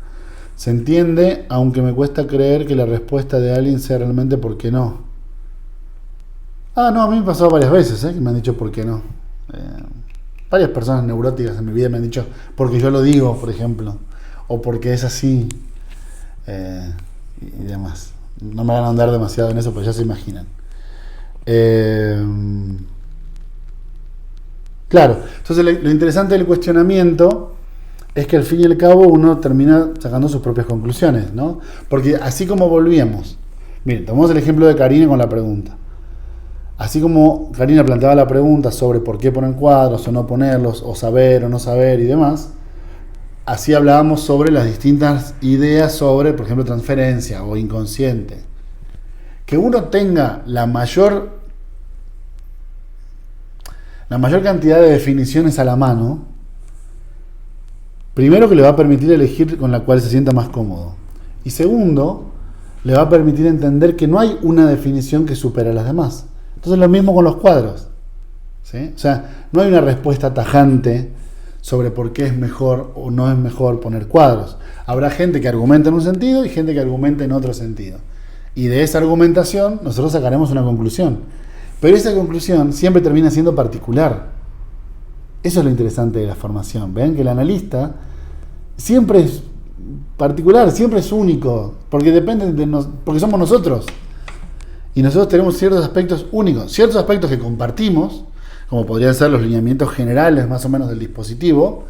Se entiende, aunque me cuesta creer que la respuesta de alguien sea realmente ¿por qué no? No, a mí me ha pasado varias veces, que me han dicho ¿por qué no? Varias personas neuróticas en mi vida me han dicho porque yo lo digo, por ejemplo, o porque es así, y demás. No me van a andar demasiado en eso, pero ya se imaginan. Claro, entonces lo interesante del cuestionamiento es que al fin y al cabo uno termina sacando sus propias conclusiones, ¿no? Porque así como volvíamos, miren, tomamos el ejemplo de Karina con la pregunta. Así como Karina planteaba la pregunta sobre por qué poner cuadros o no ponerlos, o saber o no saber y demás, así hablábamos sobre las distintas ideas sobre, por ejemplo, transferencia o inconsciente. Que uno tenga la mayor cantidad de definiciones a la mano, primero que le va a permitir elegir con la cual se sienta más cómodo. Y segundo, le va a permitir entender que no hay una definición que supere a las demás. Entonces lo mismo con los cuadros, ¿sí? O sea, no hay una respuesta tajante sobre por qué es mejor o no es mejor poner cuadros. Habrá gente que argumenta en un sentido y gente que argumenta en otro sentido. Y de esa argumentación nosotros sacaremos una conclusión. Pero esa conclusión siempre termina siendo particular. Eso es lo interesante de la formación. Ven que el analista siempre es particular, siempre es único, porque depende de porque somos nosotros. Y nosotros tenemos ciertos aspectos únicos, ciertos aspectos que compartimos, como podrían ser los lineamientos generales más o menos del dispositivo,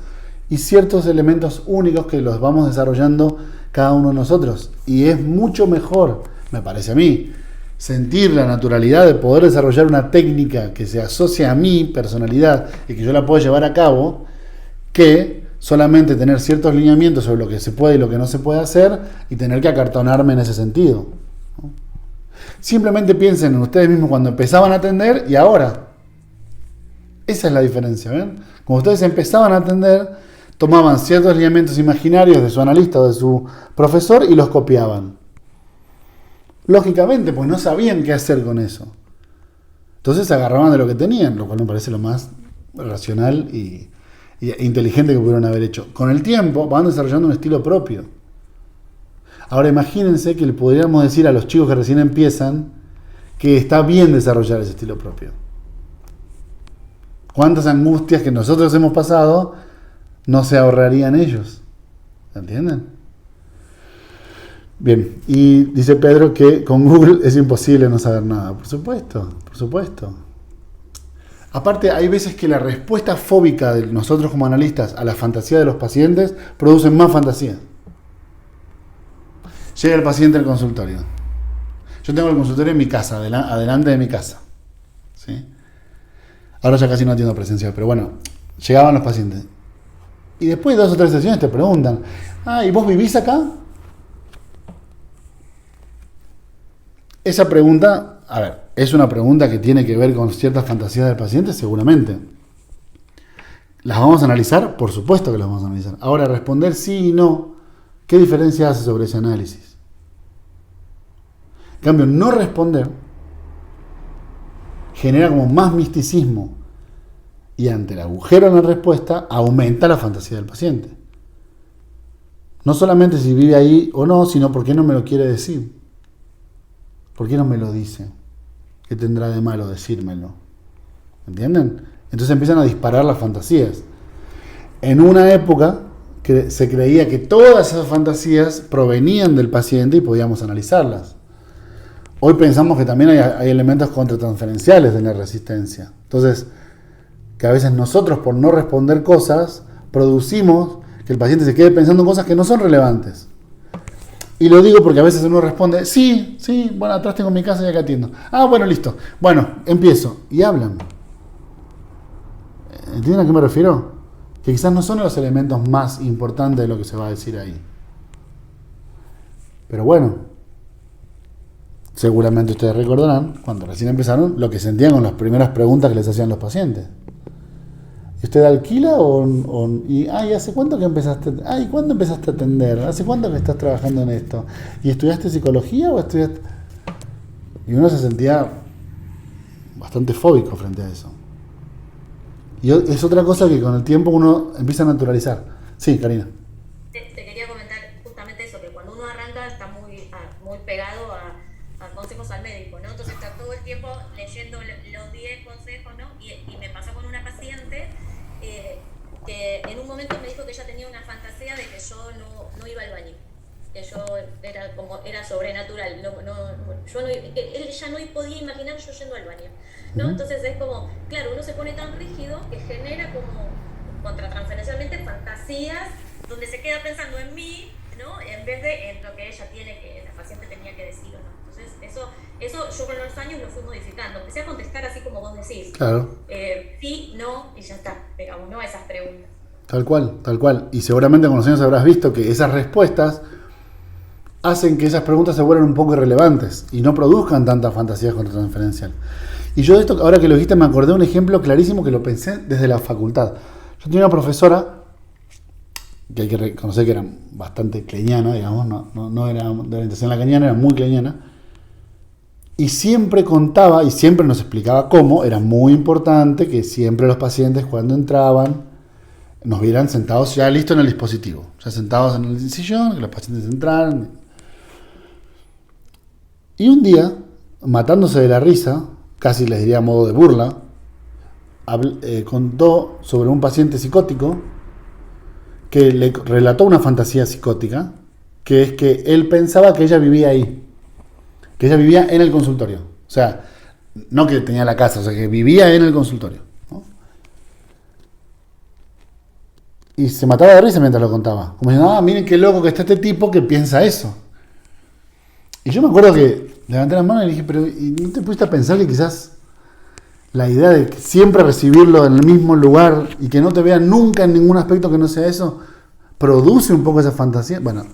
y ciertos elementos únicos que los vamos desarrollando cada uno de nosotros. Y es mucho mejor, me parece a mí, sentir la naturalidad de poder desarrollar una técnica que se asocie a mi personalidad y que yo la pueda llevar a cabo, que solamente tener ciertos lineamientos sobre lo que se puede y lo que no se puede hacer y tener que acartonarme en ese sentido, ¿no? Simplemente piensen en ustedes mismos cuando empezaban a atender y ahora. Esa es la diferencia, ¿ven? Cuando ustedes empezaban a atender, tomaban ciertos lineamientos imaginarios de su analista o de su profesor y los copiaban. Lógicamente, pues no sabían qué hacer con eso. Entonces se agarraban de lo que tenían, lo cual me parece lo más racional e inteligente que pudieron haber hecho. Con el tiempo van desarrollando un estilo propio. Ahora imagínense que le podríamos decir a los chicos que recién empiezan que está bien desarrollar ese estilo propio. ¿Cuántas angustias que nosotros hemos pasado no se ahorrarían ellos? ¿Entienden? Bien, y dice Pedro que con Google es imposible no saber nada. Por supuesto, por supuesto. Aparte, hay veces que la respuesta fóbica de nosotros como analistas a la fantasía de los pacientes produce más fantasía. Llega el paciente al consultorio. Yo tengo el consultorio en mi casa, adelante de mi casa, ¿sí? Ahora ya casi no atiendo presencial, pero bueno, llegaban los pacientes. Y después de 2 o 3 sesiones te preguntan, ¿y vos vivís acá? Esa pregunta, a ver, ¿es una pregunta que tiene que ver con ciertas fantasías del paciente? Seguramente. ¿Las vamos a analizar? Por supuesto que las vamos a analizar. Ahora, responder sí y no, ¿qué diferencia hace sobre ese análisis? En cambio, no responder genera como más misticismo y ante el agujero en la respuesta aumenta la fantasía del paciente. No solamente si vive ahí o no, sino por qué no me lo quiere decir. ¿Por qué no me lo dice? ¿Qué tendrá de malo decírmelo? ¿Entienden? Entonces empiezan a disparar las fantasías. En una época que se creía que todas esas fantasías provenían del paciente y podíamos analizarlas. Hoy pensamos que también hay elementos contratransferenciales de la resistencia. Entonces, que a veces nosotros por no responder cosas, producimos que el paciente se quede pensando en cosas que no son relevantes. Y lo digo porque a veces uno responde, sí, bueno, atrás tengo mi casa y acá atiendo. Ah, bueno, listo. Bueno, empiezo. Y hablan. ¿Entienden a qué me refiero? Que quizás no son los elementos más importantes de lo que se va a decir ahí. Pero bueno, seguramente ustedes recordarán, cuando recién empezaron, lo que sentían con las primeras preguntas que les hacían los pacientes. ¿Y usted alquila y hace cuánto que empezaste? ¿Y cuándo empezaste a atender? ¿Hace cuánto que estás trabajando en esto? ¿Y estudiaste psicología o estudiaste...? Y uno se sentía bastante fóbico frente a eso. Y es otra cosa que con el tiempo uno empieza a naturalizar. Sí, Karina. Te quería comentar justamente eso, que cuando uno arranca está muy pegado a consejos al médico, ¿no? Entonces está todo el tiempo leyendo los 10 consejos, ¿no? Y me pasó con una paciente que en un momento me dijo que ella tenía una fantasía de que yo no iba al baño, que yo era sobrenatural, él ya no podía imaginar yo yendo al baño, ¿no? Entonces es como, claro, uno se pone tan rígido que genera como contratransferencialmente fantasías donde se queda pensando en mí, ¿no? En vez de en lo que ella la paciente tenía que decir o no. Entonces eso yo con los años lo fui modificando, empecé a contestar así como vos decís, claro. Sí, no, y ya está, digamos, no a esas preguntas. Tal cual. Y seguramente con los años habrás visto que esas respuestas hacen que esas preguntas se vuelvan un poco irrelevantes y no produzcan tantas fantasías contratransferencial. Y yo de esto, ahora que lo dijiste, me acordé de un ejemplo clarísimo que lo pensé desde la facultad. Yo tenía una profesora que hay que reconocer que era bastante kleiniana, digamos, no era de orientación lacaniana, era muy kleiniana. Y siempre contaba y siempre nos explicaba cómo era muy importante que siempre los pacientes cuando entraban nos vieran sentados ya listos en el dispositivo, ya sentados en el sillón, que los pacientes entraran. Y un día, matándose de la risa, casi les diría a modo de burla, contó sobre un paciente psicótico que le relató una fantasía psicótica, que es que él pensaba que ella vivía ahí, que ella vivía en el consultorio. O sea, no que tenía la casa, o sea, que vivía en el consultorio, ¿no? Y se mataba de risa mientras lo contaba. Como diciendo, miren qué loco que está este tipo que piensa eso. Y yo me acuerdo que levanté la mano y le dije, pero ¿y no te pusiste a pensar que quizás la idea de siempre recibirlo en el mismo lugar y que no te vean nunca en ningún aspecto que no sea eso, produce un poco esa fantasía? Bueno,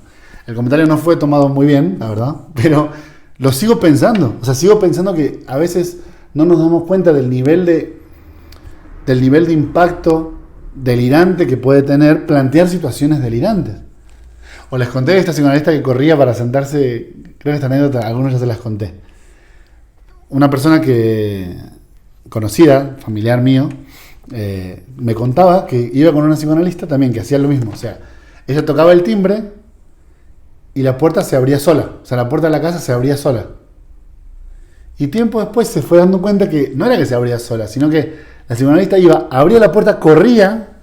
el comentario no fue tomado muy bien, la verdad, pero lo sigo pensando. O sea, sigo pensando que a veces no nos damos cuenta del nivel de impacto delirante que puede tener plantear situaciones delirantes. O les conté de esta psicoanalista que corría para sentarse, creo que esta anécdota, algunos ya se las conté. Una persona conocida, familiar mío, me contaba que iba con una psicoanalista también, que hacía lo mismo. O sea, ella tocaba el timbre y la puerta se abría sola. O sea, la puerta de la casa se abría sola. Y tiempo después se fue dando cuenta que no era que se abría sola, sino que la psicoanalista abría la puerta, corría,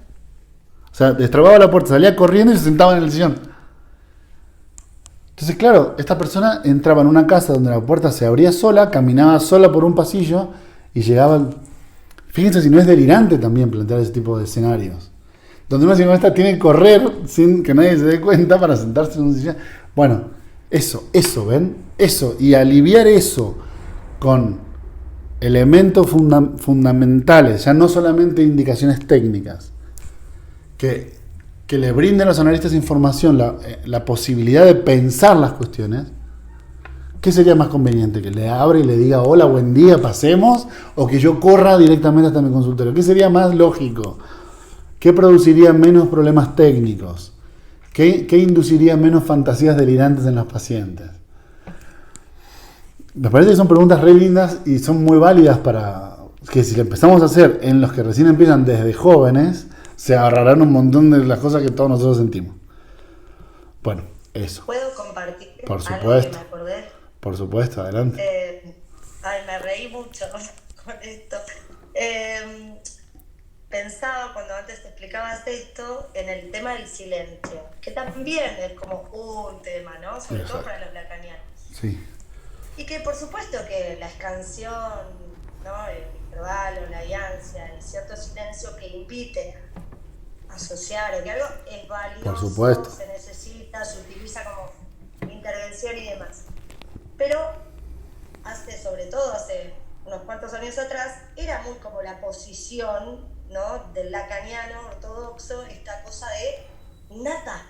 o sea, destrababa la puerta, salía corriendo y se sentaba en el sillón. Entonces, claro, esta persona entraba en una casa donde la puerta se abría sola, caminaba sola por un pasillo y llegaba... Fíjense si no es delirante también plantear ese tipo de escenarios. Donde una psicoanalista tiene que correr sin que nadie se dé cuenta para sentarse en un sillón. Bueno, eso, ¿ven? Eso, y aliviar eso con elementos fundamentales, ya no solamente indicaciones técnicas, que le brinden a los analistas información, la posibilidad de pensar las cuestiones. ¿Qué sería más conveniente? ¿Que le abra y le diga hola, buen día, pasemos? ¿O que yo corra directamente hasta mi consultorio? ¿Qué sería más lógico? ¿Qué produciría menos problemas técnicos? ¿Qué induciría menos fantasías delirantes en los pacientes? Me parece que son preguntas re lindas y son muy válidas para que si le empezamos a hacer en los que recién empiezan desde jóvenes, se ahorrarán un montón de las cosas que todos nosotros sentimos. Bueno, eso. ¿Puedo compartir? Por supuesto. Algo que me acordé? Por supuesto, adelante. Me reí mucho con esto. Pensaba cuando antes te explicabas esto en el tema del silencio, que también es como un tema, ¿no? Sobre todo para los lacanianos. Sí. Y que por supuesto que la escansión, ¿no? El verbal o la ansia, el cierto silencio que invite a asociar o que algo es valioso, Por supuesto. se necesita, se utiliza como intervención Pero sobre todo hace unos cuantos años atrás, era muy como la posición, ¿no?, del lacaniano ortodoxo, esta cosa de nada,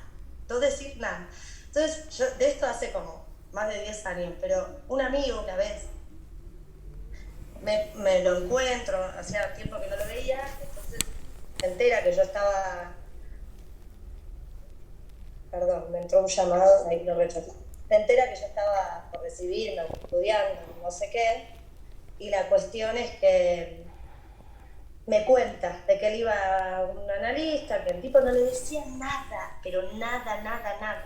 no decir nada. Entonces, yo de esto hace como más de 10 años, pero un amigo una vez me lo encuentro, hacía tiempo que no lo veía, entonces se entera que yo estaba... Perdón, me entró un llamado, ahí lo rechazé. Se entera que yo estaba por recibirme, estudiando, no sé qué, y la cuestión es que me cuenta de que él iba a un analista, que el tipo no le decía nada, pero nada,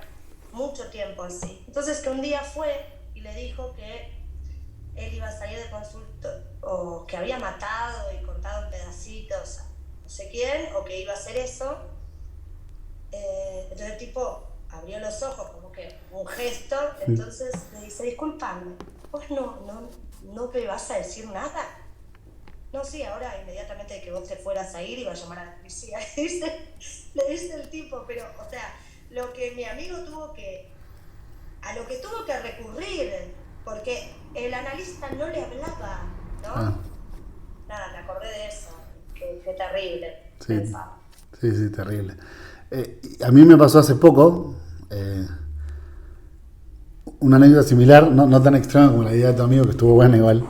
mucho tiempo así. Entonces que un día fue y le dijo que él iba a salir de consulta, o que había matado y cortado en pedacitos a no sé quién, o que iba a hacer eso. Entonces el tipo abrió los ojos como que un gesto, entonces le dice, disculpame, vos no me vas a decir nada. No, sí, ahora inmediatamente de que vos te fueras a ir iba a llamar a la policía. Le dice el tipo, pero, o sea, lo que mi amigo a lo que tuvo que recurrir, porque el analista no le hablaba, ¿no? Nada, me acordé de eso, qué terrible. Sí, terrible. A mí me pasó hace poco una anécdota similar, no tan extrema como la idea de tu amigo, que estuvo buena igual,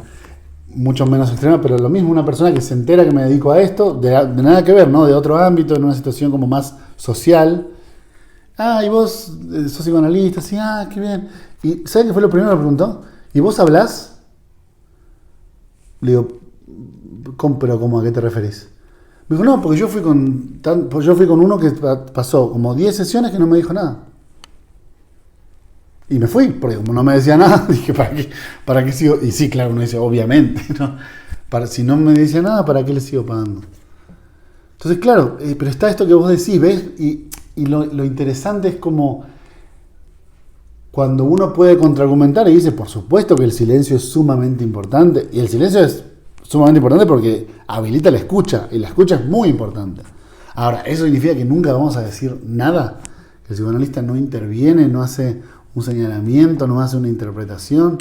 mucho menos extrema, pero lo mismo, una persona que se entera que me dedico a esto, de nada que ver, ¿no? De otro ámbito, en una situación como más social. Y vos sos psicoanalista, sí, qué bien. ¿Y sabes qué fue lo primero que me preguntó? ¿Y vos hablás? Le digo, ¿pero cómo, a qué te referís? Me dijo, no, porque yo fui con uno que pasó como 10 sesiones que no me dijo nada. Y me fui, porque como no me decía nada, dije, ¿para qué sigo? Y sí, claro, uno dice, obviamente, ¿no? Si no me decía nada, ¿para qué le sigo pagando? Entonces, claro, pero está esto que vos decís, ¿ves? Y lo interesante es como cuando uno puede contraargumentar y dice, por supuesto que el silencio es sumamente importante, y el silencio es sumamente importante porque habilita la escucha, y la escucha es muy importante. Ahora, ¿eso significa que nunca vamos a decir nada? Que el psicoanalista no interviene, no hace un señalamiento, no hace una interpretación.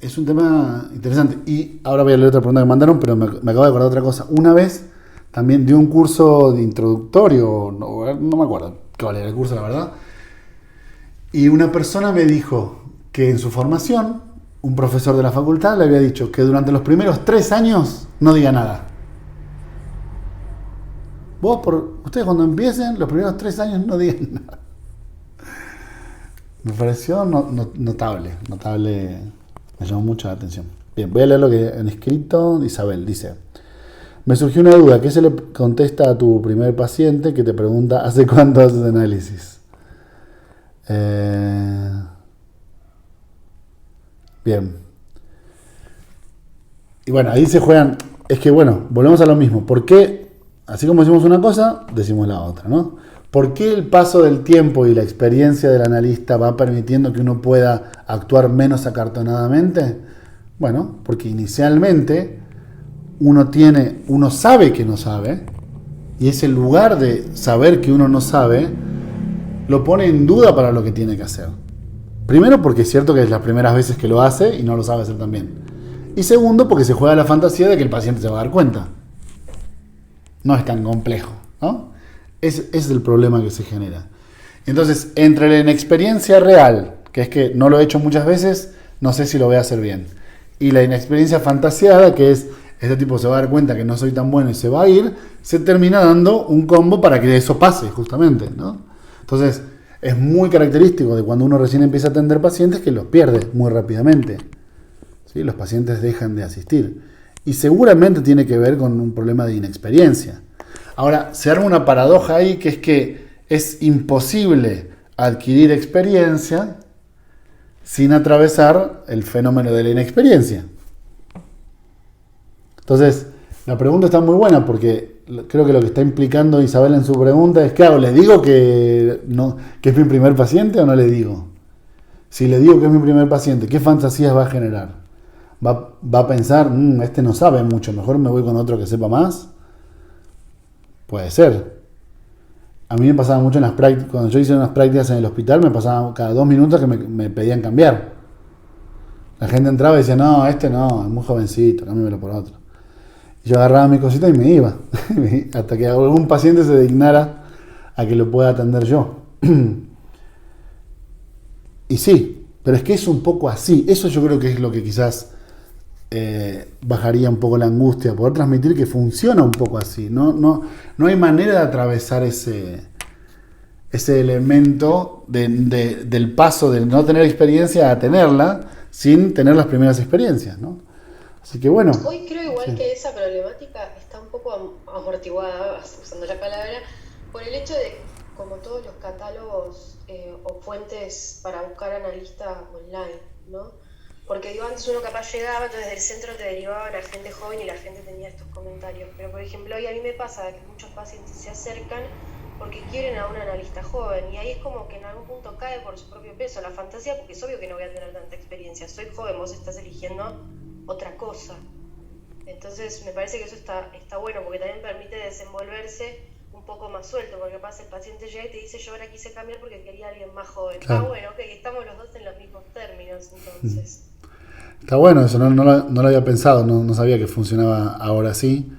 Es un tema interesante. Y ahora voy a leer otra pregunta que mandaron, pero me acabo de acordar de otra cosa. Una vez también di un curso de introductorio, no me acuerdo cuál era el curso, la verdad. Y una persona me dijo que en su formación, un profesor de la facultad le había dicho que durante los primeros 3 años no diga nada. Ustedes cuando empiecen, los primeros 3 años no digan nada. Me pareció notable, me llamó mucho la atención. Bien, voy a leer lo que han escrito. Isabel dice, me surgió una duda, ¿qué se le contesta a tu primer paciente que te pregunta ¿hace cuánto haces análisis? Bien. Y bueno, ahí se juegan, es que bueno, volvemos a lo mismo. ¿Por qué, así como decimos una cosa, decimos la otra, ¿no? ¿Por qué el paso del tiempo y la experiencia del analista va permitiendo que uno pueda actuar menos acartonadamente? Bueno, porque inicialmente uno sabe que no sabe, y ese lugar de saber que uno no sabe lo pone en duda para lo que tiene que hacer. Primero, porque es cierto que es las primeras veces que lo hace y no lo sabe hacer tan bien. Y segundo, porque se juega la fantasía de que el paciente se va a dar cuenta. No es tan complejo, ¿no? Ese es el problema que se genera. Entonces, entre la inexperiencia real, que es que no lo he hecho muchas veces, no sé si lo voy a hacer bien, y la inexperiencia fantaseada, que es, este tipo se va a dar cuenta que no soy tan bueno y se va a ir, se termina dando un combo para que eso pase, justamente, ¿no? Entonces, es muy característico de cuando uno recién empieza a atender pacientes que los pierde muy rápidamente. ¿Sí? Los pacientes dejan de asistir. Y seguramente tiene que ver con un problema de inexperiencia. Ahora, se arma una paradoja ahí, que es que es imposible adquirir experiencia sin atravesar el fenómeno de la inexperiencia. Entonces, la pregunta está muy buena porque creo que lo que está implicando Isabel en su pregunta es, ¿qué hago? ¿Le digo que es mi primer paciente o no le digo? Si le digo que es mi primer paciente, ¿qué fantasías va a generar? ¿Va a pensar, este no sabe mucho, mejor me voy con otro que sepa más? Puede ser. A mí me pasaba mucho en las prácticas, cuando yo hice unas prácticas en el hospital, me pasaba cada 2 minutos que me pedían cambiar. La gente entraba y decía, no, este no, es muy jovencito, cámbiamelo por otro. Y yo agarraba mi cosita y me iba, hasta que algún paciente se dignara a que lo pueda atender yo. Y sí, pero es que es un poco así. Eso yo creo que es lo que quizás bajaría un poco la angustia, poder transmitir que funciona un poco así. No hay manera de atravesar ese elemento del paso de no tener experiencia a tenerla sin tener las primeras experiencias, ¿no? Así que bueno. Hoy creo igual sí. que esa problemática está un poco amortiguada, usando la palabra, por el hecho de, como todos los catálogos o fuentes para buscar analistas online, ¿no? Porque digo, antes uno capaz llegaba, entonces del centro te derivaban a gente joven y la gente tenía estos comentarios. Pero por ejemplo, hoy a mí me pasa que muchos pacientes se acercan porque quieren a un analista joven y ahí es como que en algún punto cae por su propio peso la fantasía, porque es obvio que no voy a tener tanta experiencia, soy joven, vos estás eligiendo otra cosa. Entonces me parece que eso está bueno, porque también permite desenvolverse un poco más suelto, porque pasa el paciente llega y te dice, yo ahora quise cambiar porque quería a alguien más joven. Claro. Bueno, ok, estamos los dos en los mismos términos, entonces. Está bueno eso, no lo había pensado, no sabía que funcionaba ahora sí.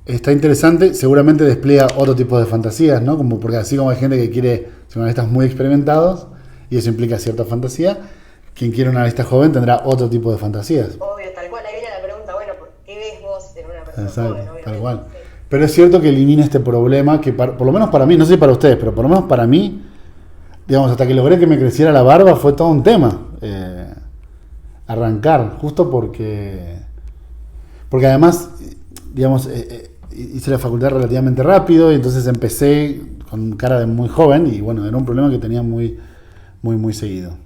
Está interesante, seguramente despliega otro tipo de fantasías, ¿no? Como porque así como hay gente que quiere analistas muy experimentados, y eso implica cierta fantasía, quien quiere un analista joven tendrá otro tipo de fantasías. Obvio, tal cual, ahí viene la pregunta, bueno, ¿por qué ves vos en una persona Exacto, joven? Obviamente, tal cual. sí. Pero es cierto que elimina este problema que por lo menos para mí, no sé si para ustedes, pero por lo menos para mí, digamos, hasta que logré que me creciera la barba fue todo un tema. Arrancar, justo porque además, digamos, hice la facultad relativamente rápido y entonces empecé con cara de muy joven y bueno, era un problema que tenía muy seguido.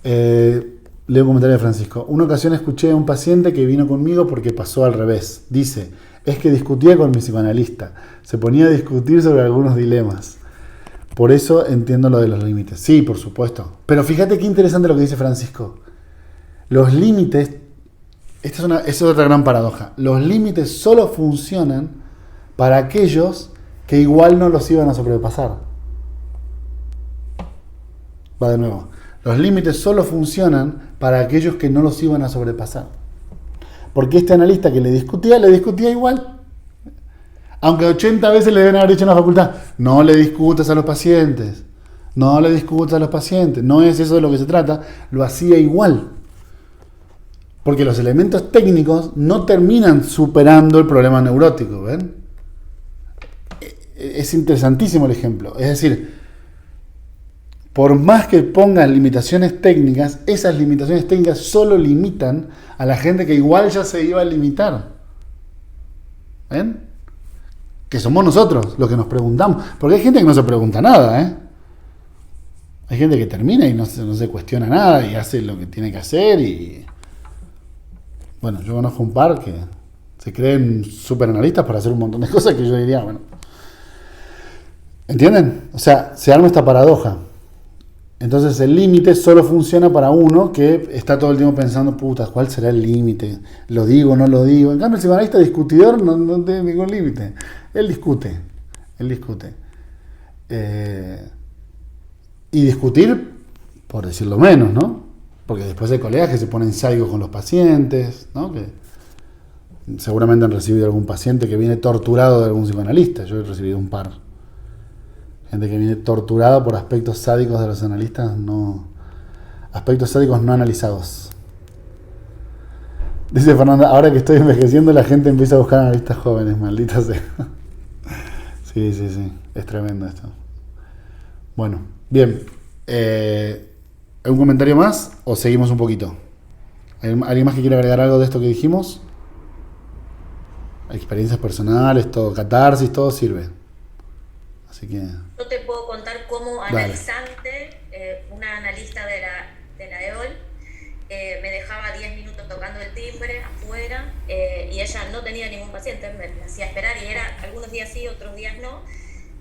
Leo un comentario de Francisco. Una ocasión escuché a un paciente que vino conmigo porque pasó al revés. Dice, es que discutía con mi psicoanalista. Se ponía a discutir sobre algunos dilemas. Por eso entiendo lo de los límites. Sí, por supuesto. Pero fíjate qué interesante lo que dice Francisco. Los límites, esta es otra gran paradoja. Los límites solo funcionan para aquellos que igual no los iban a sobrepasar. Va de nuevo. Los límites solo funcionan para aquellos que no los iban a sobrepasar. Porque este analista que le discutía igual. Aunque 80 veces le deben haber dicho en la facultad, no le discutas a los pacientes, no le discutas a los pacientes, no es eso de lo que se trata, lo hacía igual. Porque los elementos técnicos no terminan superando el problema neurótico, ¿ven? Es interesantísimo el ejemplo. Es decir, por más que pongan limitaciones técnicas, esas limitaciones técnicas solo limitan a la gente que igual ya se iba a limitar. ¿Ven? Que somos nosotros los que nos preguntamos. Porque hay gente que no se pregunta nada, ¿eh? Hay gente que termina y no se cuestiona nada y hace lo que tiene que hacer y... Bueno, yo conozco un par que se creen súper analistas para hacer un montón de cosas que yo diría, bueno... ¿Entienden? O sea, se arma esta paradoja. Entonces el límite solo funciona para uno que está todo el tiempo pensando, puta, ¿cuál será el límite? ¿Lo digo, no lo digo? En cambio el psicoanalista discutidor no tiene ningún límite. Él discute. Y discutir, por decirlo menos, ¿no? Porque después hay colegas que se ponen sádicos con los pacientes, ¿no? Que seguramente han recibido algún paciente que viene torturado de algún psicoanalista. Yo he recibido un par. Gente que viene torturada por aspectos sádicos de los analistas, aspectos sádicos no analizados. Dice Fernanda, ahora que estoy envejeciendo la gente empieza a buscar analistas jóvenes, maldita sea. Sí, es tremendo esto. Bueno, bien. ¿Algún comentario más o seguimos un poquito? ¿Alguien más que quiera agregar algo de esto que dijimos? Experiencias personales, todo, catarsis, todo sirve. Así que... Yo te puedo contar cómo analizante, una analista de la EOL, me dejaba 10 minutos tocando el timbre afuera y ella no tenía ningún paciente, me hacía esperar y era algunos días sí, otros días no.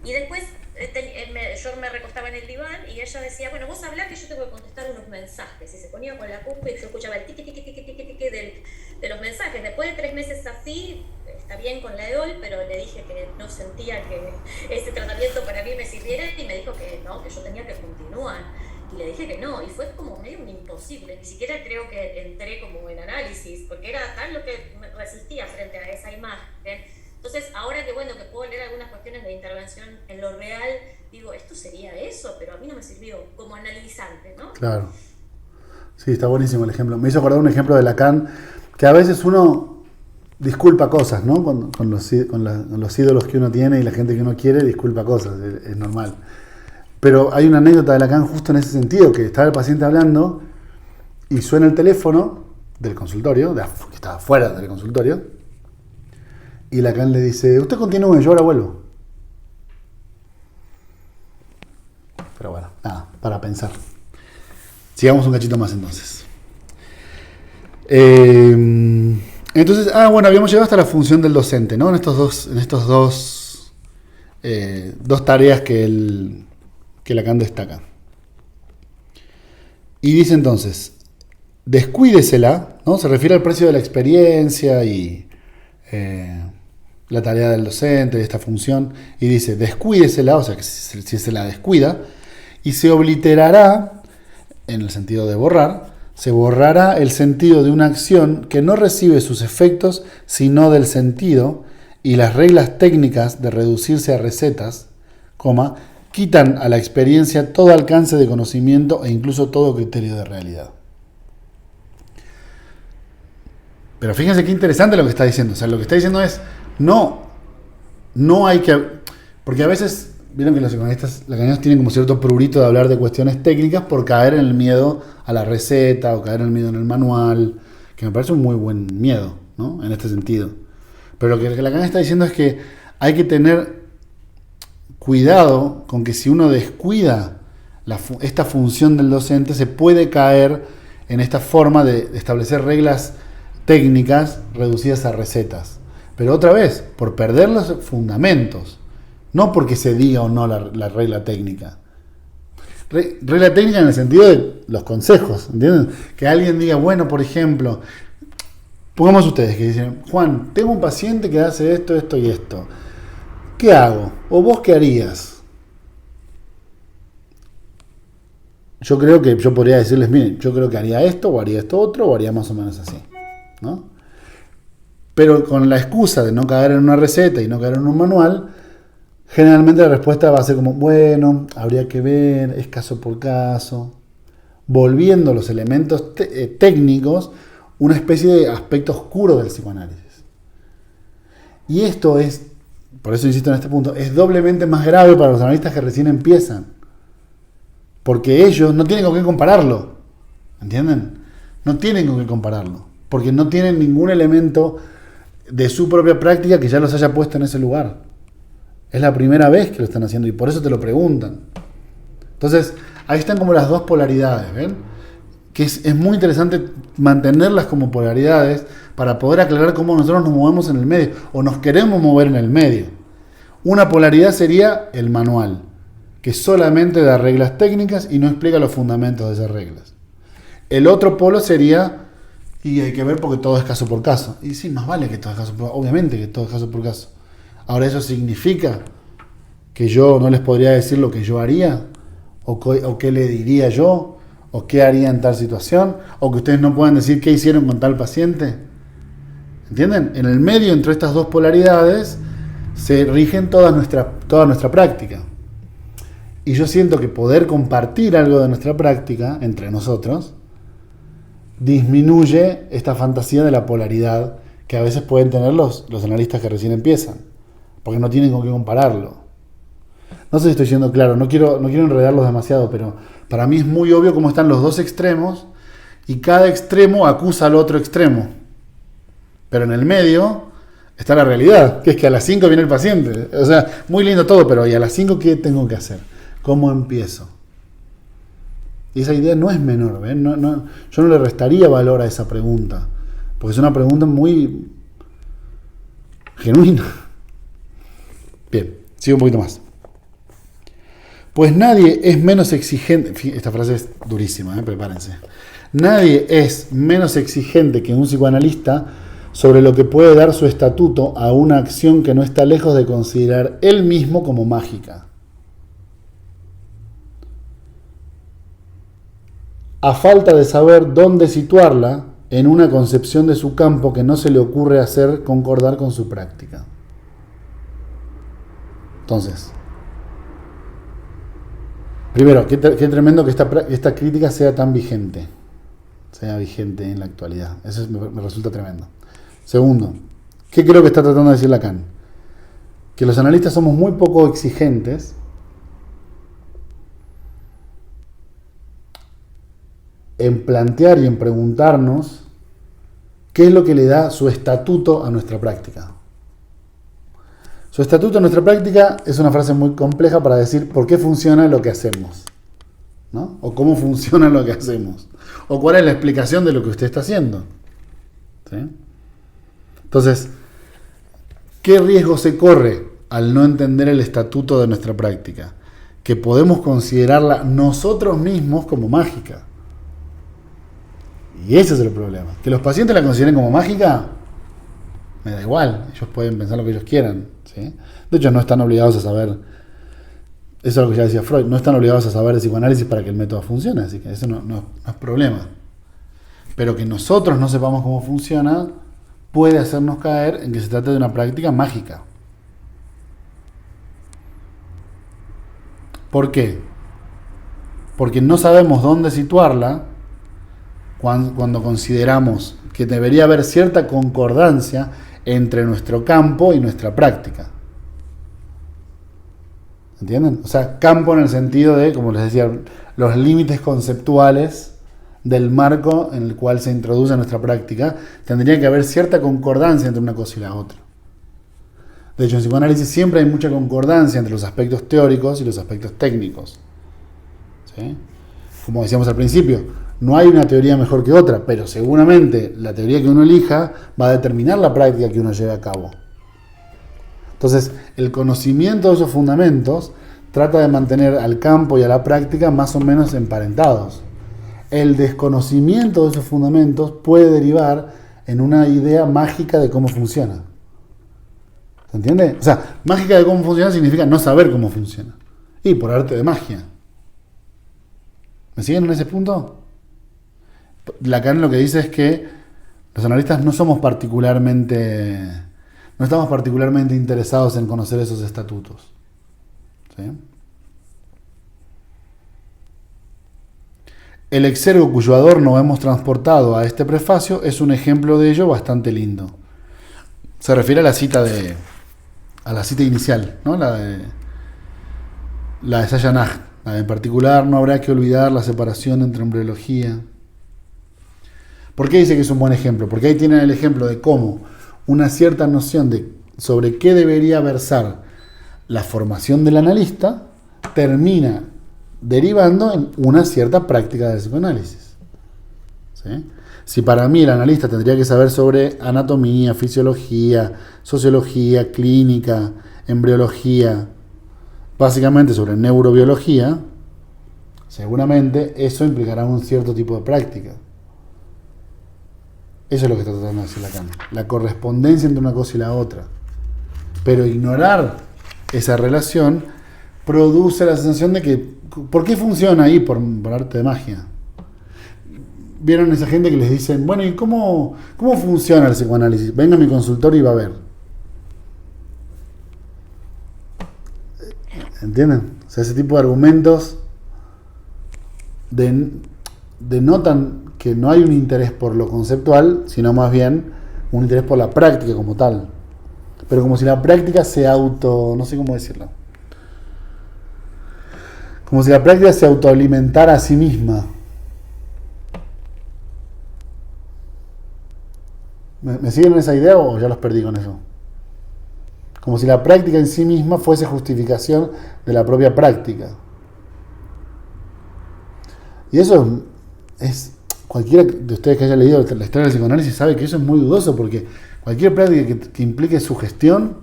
Y después yo me recostaba en el diván y ella decía, bueno, vos hablá que yo tengo que contestar unos mensajes. Y se ponía con la cumpa y yo escuchaba el tiqui de los mensajes. Después de 3 meses así, está bien con la EOL, pero le dije que no sentía que ese tratamiento para mí me sirviera y me dijo que no, que yo tenía que continuar. Y le dije que no, y fue como medio un imposible, ni siquiera creo que entré como en análisis, porque era tal lo que me resistía frente a esa imagen. Entonces, ahora que bueno, que puedo leer algunas cuestiones de intervención en lo real, digo, esto sería eso, pero a mí no me sirvió como analizante, ¿no? Claro. Sí, está buenísimo el ejemplo. Me hizo acordar un ejemplo de Lacan, que a veces uno disculpa cosas, ¿no? Con los ídolos que uno tiene y la gente que uno quiere, disculpa cosas, es normal. Pero hay una anécdota de Lacan justo en ese sentido, que estaba el paciente hablando y suena el teléfono del consultorio, que estaba fuera del consultorio, y Lacan le dice, usted continúe, yo ahora vuelvo. Pero bueno, nada, para pensar. Sigamos un cachito más entonces. Entonces, bueno, habíamos llegado hasta la función del docente, ¿no? En estos dos tareas que Lacan destaca. Y dice entonces, descuídesela, ¿no? Se refiere al precio de la experiencia y la tarea del docente, de esta función, y dice, descuídesela, o sea, que si se la descuida, y se obliterará, en el sentido de borrar, se borrará el sentido de una acción que no recibe sus efectos sino del sentido, y las reglas técnicas de reducirse a recetas, quitan a la experiencia todo alcance de conocimiento e incluso todo criterio de realidad. Pero fíjense qué interesante lo que está diciendo. O sea, lo que está diciendo es, no hay que... Porque a veces, vieron que los lacanianos tienen como cierto prurito de hablar de cuestiones técnicas por caer en el miedo a la receta o caer en el miedo en el manual, que me parece un muy buen miedo, ¿no? En este sentido. Pero lo que Lacan está diciendo es que hay que tener cuidado con que si uno descuida esta función del docente, se puede caer en esta forma de establecer reglas técnicas reducidas a recetas. Pero otra vez, por perder los fundamentos, no porque se diga o no la regla técnica. Regla técnica en el sentido de los consejos, ¿entienden? Que alguien diga, bueno, por ejemplo, pongamos ustedes que dicen, Juan, tengo un paciente que hace esto, esto y esto. ¿Qué hago? ¿O vos qué harías? Yo creo que yo podría decirles, miren, yo creo que haría esto, o haría esto otro, o haría más o menos así, ¿no? Pero con la excusa de no caer en una receta y no caer en un manual, generalmente la respuesta va a ser como, bueno, habría que ver, es caso por caso, volviendo los elementos técnicos una especie de aspecto oscuro del psicoanálisis. Y esto es, por eso insisto en este punto, es doblemente más grave para los analistas que recién empiezan, porque ellos no tienen con qué compararlo, ¿entienden? No tienen con qué compararlo, porque no tienen ningún elemento de su propia práctica que ya los haya puesto en ese lugar. Es la primera vez que lo están haciendo y por eso te lo preguntan. Entonces, ahí están como las dos polaridades, ¿ven? Que es muy interesante mantenerlas como polaridades para poder aclarar cómo nosotros nos movemos en el medio o nos queremos mover en el medio. Una polaridad sería el manual, que solamente da reglas técnicas y no explica los fundamentos de esas reglas. El otro polo sería, y hay que ver porque todo es caso por caso. Y sí, más vale que todo es caso por caso, obviamente que todo es caso por caso. Ahora, ¿eso significa que yo no les podría decir lo que yo haría? ¿O qué le diría yo? ¿O qué haría en tal situación? ¿O que ustedes no puedan decir qué hicieron con tal paciente? ¿Entienden? En el medio entre estas dos polaridades se rigen toda nuestra práctica. Y yo siento que poder compartir algo de nuestra práctica entre nosotros disminuye esta fantasía de la polaridad que a veces pueden tener los analistas que recién empiezan, porque no tienen con qué compararlo. No sé si estoy siendo claro, no quiero enredarlos demasiado, pero para mí es muy obvio cómo están los dos extremos y cada extremo acusa al otro extremo. Pero en el medio está la realidad, que es que a las 5 viene el paciente. O sea, muy lindo todo, pero ¿y a las 5 qué tengo que hacer? ¿Cómo empiezo? Y esa idea no es menor, ¿ven? Yo no le restaría valor a esa pregunta, porque es una pregunta muy genuina. Bien, sigo un poquito más. Pues nadie es menos exigente, esta frase es durísima, prepárense. Nadie es menos exigente que un psicoanalista sobre lo que puede dar su estatuto a una acción que no está lejos de considerar él mismo como mágica. a falta de saber dónde situarla en una concepción de su campo que no se le ocurre hacer concordar con su práctica. Entonces, primero, qué tremendo que esta crítica sea tan vigente, en la actualidad. Eso me resulta tremendo. Segundo, ¿qué creo que está tratando de decir Lacan? Que los analistas somos muy poco exigentes en plantear y en preguntarnos qué es lo que le da su estatuto a nuestra práctica. Su estatuto a nuestra práctica es una frase muy compleja para decir por qué funciona lo que hacemos, ¿no? O cómo funciona lo que hacemos, o cuál es la explicación de lo que usted está haciendo, ¿sí? Entonces, ¿qué riesgo se corre al no entender el estatuto de nuestra práctica? Que podemos considerarla nosotros mismos como mágica. Y ese es el problema. Que los pacientes la consideren como mágica, me da igual. Ellos pueden pensar lo que ellos quieran, ¿sí? De hecho, no están obligados a saber. Eso es lo que ya decía Freud. No están obligados a saber de psicoanálisis para que el método funcione. Así que eso no es problema. Pero que nosotros no sepamos cómo funciona puede hacernos caer en que se trata de una práctica mágica. ¿Por qué? Porque no sabemos dónde situarla cuando consideramos que debería haber cierta concordancia entre nuestro campo y nuestra práctica. ¿Entienden? O sea, campo en el sentido de, como les decía, los límites conceptuales del marco en el cual se introduce nuestra práctica. Tendría que haber cierta concordancia entre una cosa y la otra. De hecho, en psicoanálisis siempre hay mucha concordancia entre los aspectos teóricos y los aspectos técnicos, ¿sí? Como decíamos al principio, no hay una teoría mejor que otra, pero seguramente la teoría que uno elija va a determinar la práctica que uno lleve a cabo. Entonces, el conocimiento de esos fundamentos trata de mantener al campo y a la práctica más o menos emparentados. El desconocimiento de esos fundamentos puede derivar en una idea mágica de cómo funciona. ¿Se entiende? O sea, mágica de cómo funciona significa no saber cómo funciona. Y por arte de magia. ¿Me siguen en ese punto? Lacan lo que dice es que los analistas no estamos particularmente interesados en conocer esos estatutos, ¿sí? El exergo cuyo adorno hemos transportado a este prefacio es un ejemplo de ello bastante lindo. Se refiere a la cita inicial, ¿no? La de Sayanaj. En particular, no habrá que olvidar la separación entre embriología. ¿Por qué dice que es un buen ejemplo? Porque ahí tienen el ejemplo de cómo una cierta noción sobre qué debería versar la formación del analista termina derivando en una cierta práctica del psicoanálisis, ¿sí? Si para mí el analista tendría que saber sobre anatomía, fisiología, sociología, clínica, embriología, básicamente sobre neurobiología, seguramente eso implicará un cierto tipo de práctica. Eso es lo que está tratando de decir Lacan, la correspondencia entre una cosa y la otra. Pero ignorar esa relación produce la sensación de que, ¿por qué funciona ahí por arte de magia? ¿Vieron esa gente que les dicen, bueno, ¿y cómo funciona el psicoanálisis? Venga a mi consultorio y va a ver. ¿Entienden? O sea, ese tipo de argumentos denotan que no hay un interés por lo conceptual, sino más bien un interés por la práctica como tal. Pero como si la práctica no sé cómo decirlo. Como si la práctica se autoalimentara a sí misma. ¿Me siguen en esa idea o ya los perdí con eso? Como si la práctica en sí misma fuese justificación de la propia práctica. Y eso es... Cualquiera de ustedes que haya leído la historia del psicoanálisis sabe que eso es muy dudoso, porque cualquier práctica que implique sugestión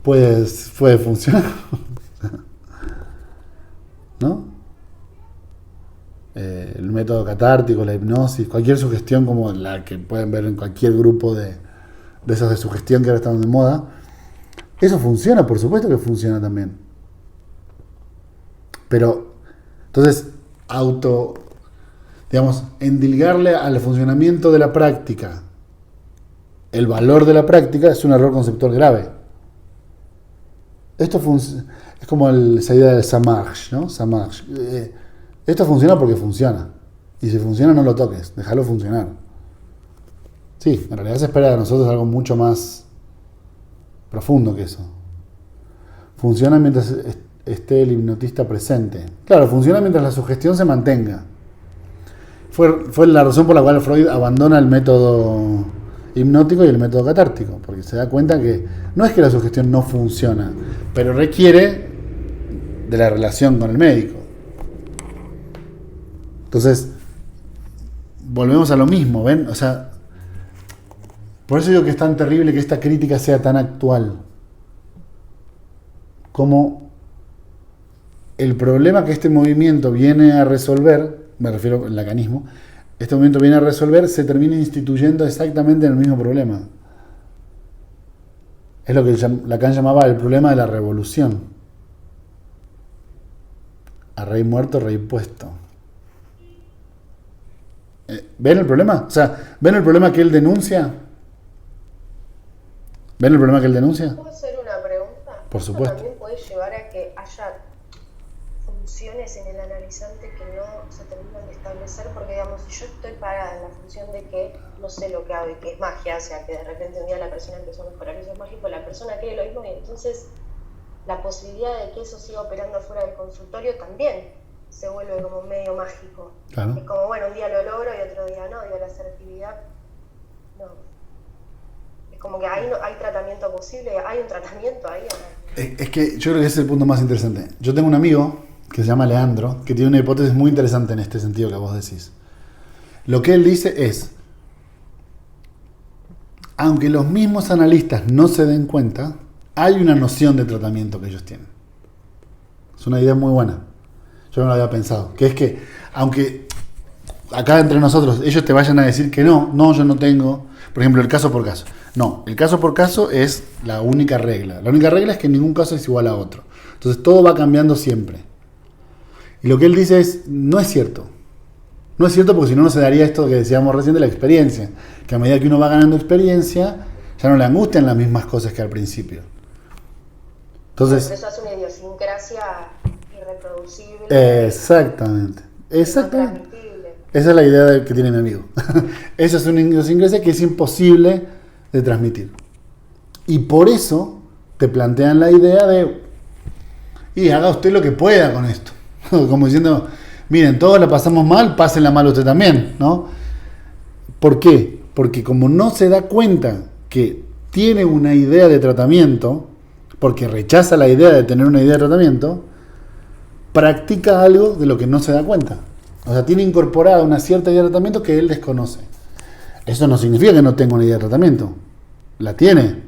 puede funcionar. ¿No? El método catártico, la hipnosis, cualquier sugestión como la que pueden ver en cualquier grupo de esos de sugestión que ahora están de moda, eso funciona, por supuesto que funciona también. Pero, entonces, digamos, endilgarle al funcionamiento de la práctica el valor de la práctica es un error conceptual grave. Esto es como esa idea del Samarch, ¿no? Samarch. Esto funciona porque funciona. Y si funciona, no lo toques, déjalo funcionar. Sí, en realidad se espera de nosotros algo mucho más profundo que eso. Funciona mientras esté el hipnotista presente. Claro, funciona mientras la sugestión se mantenga. Fue la razón por la cual Freud abandona el método hipnótico y el método catártico, porque se da cuenta que no es que la sugestión no funciona, pero requiere de la relación con el médico. Entonces, volvemos a lo mismo, ¿ven? O sea, por eso digo que es tan terrible que esta crítica sea tan actual. Como el problema que este movimiento viene a resolver, me refiero al lacanismo, este movimiento viene a resolver, se termina instituyendo exactamente en el mismo problema. Es lo que Lacan llamaba el problema de la revolución. A rey muerto, rey puesto. ¿Ven el problema? O sea, ¿ven el problema que él denuncia? ¿Ven el problema que él denuncia? ¿Puedo hacer una pregunta? Por supuesto. Esto también puede llevar a que haya funciones en el analizante que no se terminan de establecer, porque digamos, si yo estoy parada en la función de que no sé lo que hago y que es magia, o sea, que de repente un día la persona empezó a mejorar eso es mágico, la persona quiere lo mismo y entonces la posibilidad de que eso siga operando fuera del consultorio también se vuelve como medio mágico. Claro. Es como, bueno, un día lo logro y otro día no, digo, la asertividad no. Es como que ahí no hay tratamiento posible, hay un tratamiento ahí. Es que yo creo que ese es el punto más interesante. Yo tengo un amigo que se llama Leandro, que tiene una hipótesis muy interesante en este sentido que vos decís. Lo que él dice es, aunque los mismos analistas no se den cuenta, hay una noción de tratamiento que ellos tienen. Es una idea muy buena. Yo no lo había pensado. Que es que, aunque acá entre nosotros ellos te vayan a decir que no, yo no tengo, por ejemplo, el caso por caso. No, el caso por caso es la única regla. La única regla es que ningún caso es igual a otro. Entonces todo va cambiando siempre. Y lo que él dice es, no es cierto. No es cierto porque si no, no se daría esto que decíamos recién de la experiencia. Que a medida que uno va ganando experiencia, ya no le angustian las mismas cosas que al principio. Entonces, pero eso es una idiosincrasia irreproducible. Exactamente. Exactamente. No transmitible. Esa es la idea que tiene mi amigo. Esa es una idiosincrasia que es imposible de transmitir. Y por eso te plantean la idea de, y haga usted lo que pueda con esto. Como diciendo, miren, todos la pasamos mal, pásenla mal usted también, ¿no? ¿Por qué? Porque como no se da cuenta que tiene una idea de tratamiento, porque rechaza la idea de tener una idea de tratamiento, practica algo de lo que no se da cuenta. O sea, tiene incorporada una cierta idea de tratamiento que él desconoce. Eso no significa que no tenga una idea de tratamiento. La tiene,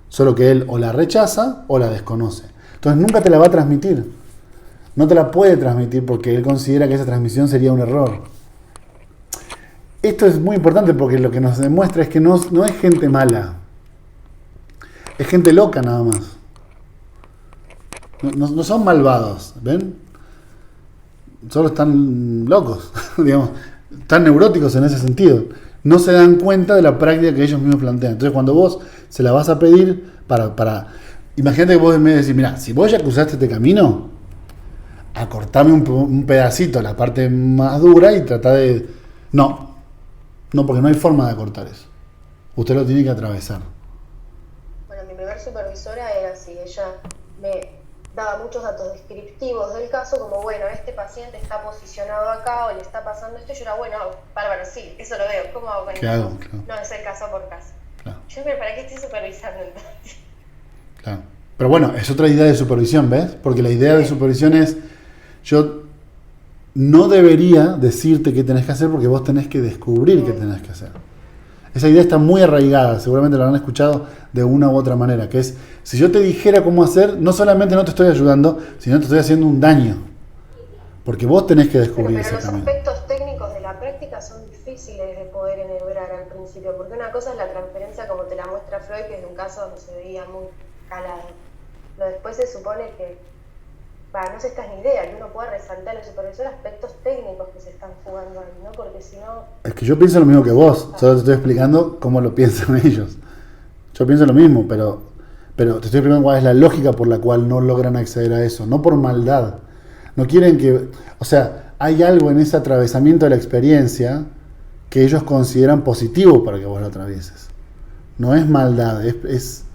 solo que él o la rechaza o la desconoce. Entonces nunca te la va a transmitir. No te la puede transmitir porque él considera que esa transmisión sería un error. Esto es muy importante porque lo que nos demuestra es que no es gente mala. Es gente loca nada más. No son malvados, ¿ven? Solo están locos, digamos. Están neuróticos en ese sentido. No se dan cuenta de la práctica que ellos mismos plantean. Entonces cuando vos se la vas a pedir para imagínate que vos me decís, mira, si vos ya cruzaste este camino, acortame un pedacito, la parte más dura y tratá de... No, porque no hay forma de acortar eso. Usted lo tiene que atravesar. Bueno, mi primer supervisora era así, ella me daba muchos datos descriptivos del caso, como bueno, este paciente está posicionado acá o le está pasando esto, y yo era, bueno, bárbaro, sí, eso lo veo, ¿cómo hago con Claro, eso? claro. No, es el caso por caso. Claro. Yo, pero ¿para qué estoy supervisando entonces? Claro. Pero bueno, es otra idea de supervisión, ¿ves? Porque la idea de supervisión es, yo no debería decirte qué tenés que hacer porque vos tenés que descubrir qué tenés que hacer. Esa idea está muy arraigada, seguramente la han escuchado de una u otra manera, que es, si yo te dijera cómo hacer, no solamente no te estoy ayudando, sino te estoy haciendo un daño. Porque vos tenés que descubrir pero ese los camino. aspectos técnicos de la práctica son difíciles de poder enhebrar al principio, porque una cosa es la transferencia como te la muestra Freud, que es un caso donde se veía muy calado. Pero después se supone que no sé, esta es mi idea, que uno pueda resaltar en el supervisor aspectos técnicos que se están jugando ahí, ¿no? Porque si no... Es que yo pienso lo mismo que vos, solo te estoy explicando cómo lo piensan ellos. Yo pienso lo mismo, pero te estoy explicando cuál es la lógica por la cual no logran acceder a eso, no por maldad. No quieren que... O sea, hay algo en ese atravesamiento de la experiencia que ellos consideran positivo para que vos lo atravieses. No es maldad, es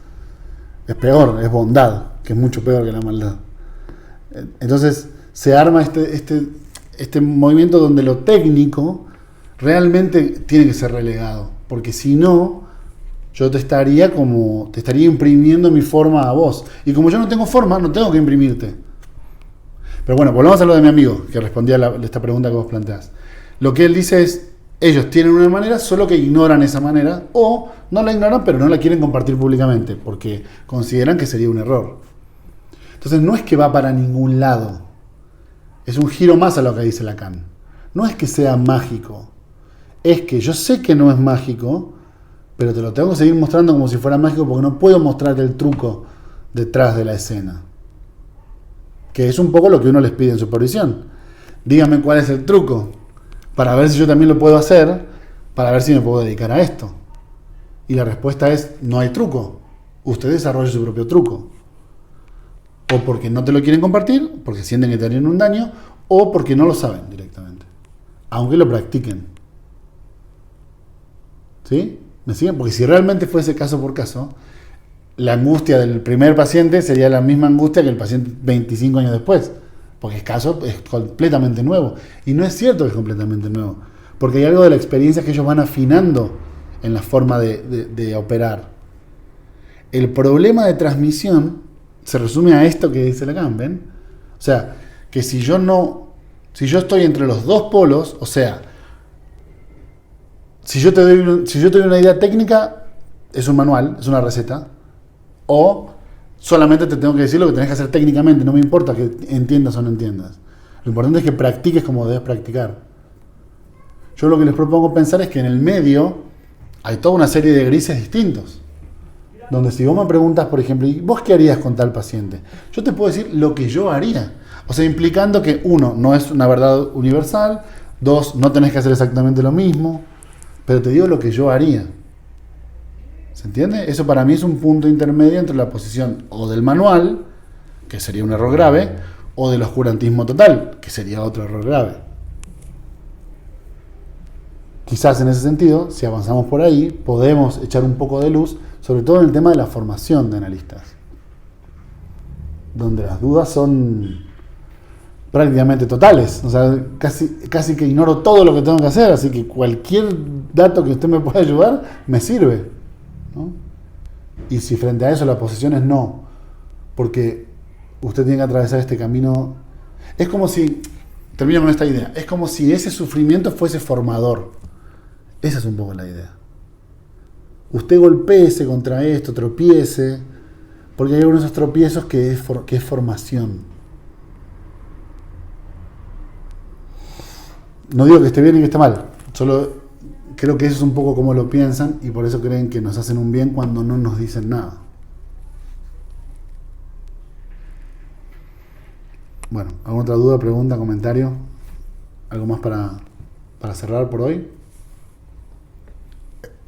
peor, es bondad, que es mucho peor que la maldad. Entonces se arma este movimiento donde lo técnico realmente tiene que ser relegado, porque si no, yo te estaría imprimiendo mi forma a vos. Y como yo no tengo forma, no tengo que imprimirte. Pero bueno, volvamos a lo de mi amigo, que respondía a esta pregunta que vos planteás. Lo que él dice es, ellos tienen una manera, solo que ignoran esa manera, o no la ignoran, pero no la quieren compartir públicamente, porque consideran que sería un error. Entonces no es que va para ningún lado. Es un giro más a lo que dice Lacan. No es que sea mágico. Es que yo sé que no es mágico, pero te lo tengo que seguir mostrando como si fuera mágico, porque no puedo mostrarte el truco detrás de la escena. Que es un poco lo que uno les pide en supervisión. Dígame cuál es el truco, para ver si yo también lo puedo hacer, para ver si me puedo dedicar a esto. Y la respuesta es, no hay truco. Usted desarrolla su propio truco. O porque no te lo quieren compartir, porque sienten que te harían un daño, o porque no lo saben directamente. Aunque lo practiquen. ¿Sí? ¿Me siguen? Porque si realmente fuese caso por caso, la angustia del primer paciente sería la misma angustia que el paciente 25 años después. Porque es completamente nuevo. Y no es cierto que es completamente nuevo. Porque hay algo de la experiencia que ellos van afinando en la forma de operar. El problema de transmisión se resume a esto que dice Lacan, ¿ven? O sea, que si yo estoy entre los dos polos, o sea, si yo te doy una idea técnica, es un manual, es una receta, o solamente te tengo que decir lo que tenés que hacer técnicamente, no me importa que entiendas o no entiendas. Lo importante es que practiques como debes practicar. Yo lo que les propongo pensar es que en el medio hay toda una serie de grises distintos. Donde si vos me preguntas, por ejemplo, ¿y vos qué harías con tal paciente? Yo te puedo decir lo que yo haría. O sea, implicando que, uno, no es una verdad universal, dos, no tenés que hacer exactamente lo mismo, pero te digo lo que yo haría. ¿Se entiende? Eso para mí es un punto intermedio entre la posición o del manual, que sería un error grave, o del oscurantismo total, que sería otro error grave. Quizás en ese sentido, si avanzamos por ahí, podemos echar un poco de luz, sobre todo en el tema de la formación de analistas, donde las dudas son prácticamente totales. O sea, casi que ignoro todo lo que tengo que hacer, así que cualquier dato que usted me pueda ayudar, me sirve, ¿no? Y si frente a eso la posición es no, porque usted tiene que atravesar este camino, es como si, termino con esta idea, es como si ese sufrimiento fuese formador. Esa es un poco la idea. Usted golpéese contra esto, tropiece, porque hay algunos de esos tropiezos que es formación. No digo que esté bien y que esté mal, solo creo que eso es un poco como lo piensan y por eso creen que nos hacen un bien cuando no nos dicen nada. Bueno, ¿alguna otra duda, pregunta, comentario? ¿Algo más para cerrar por hoy?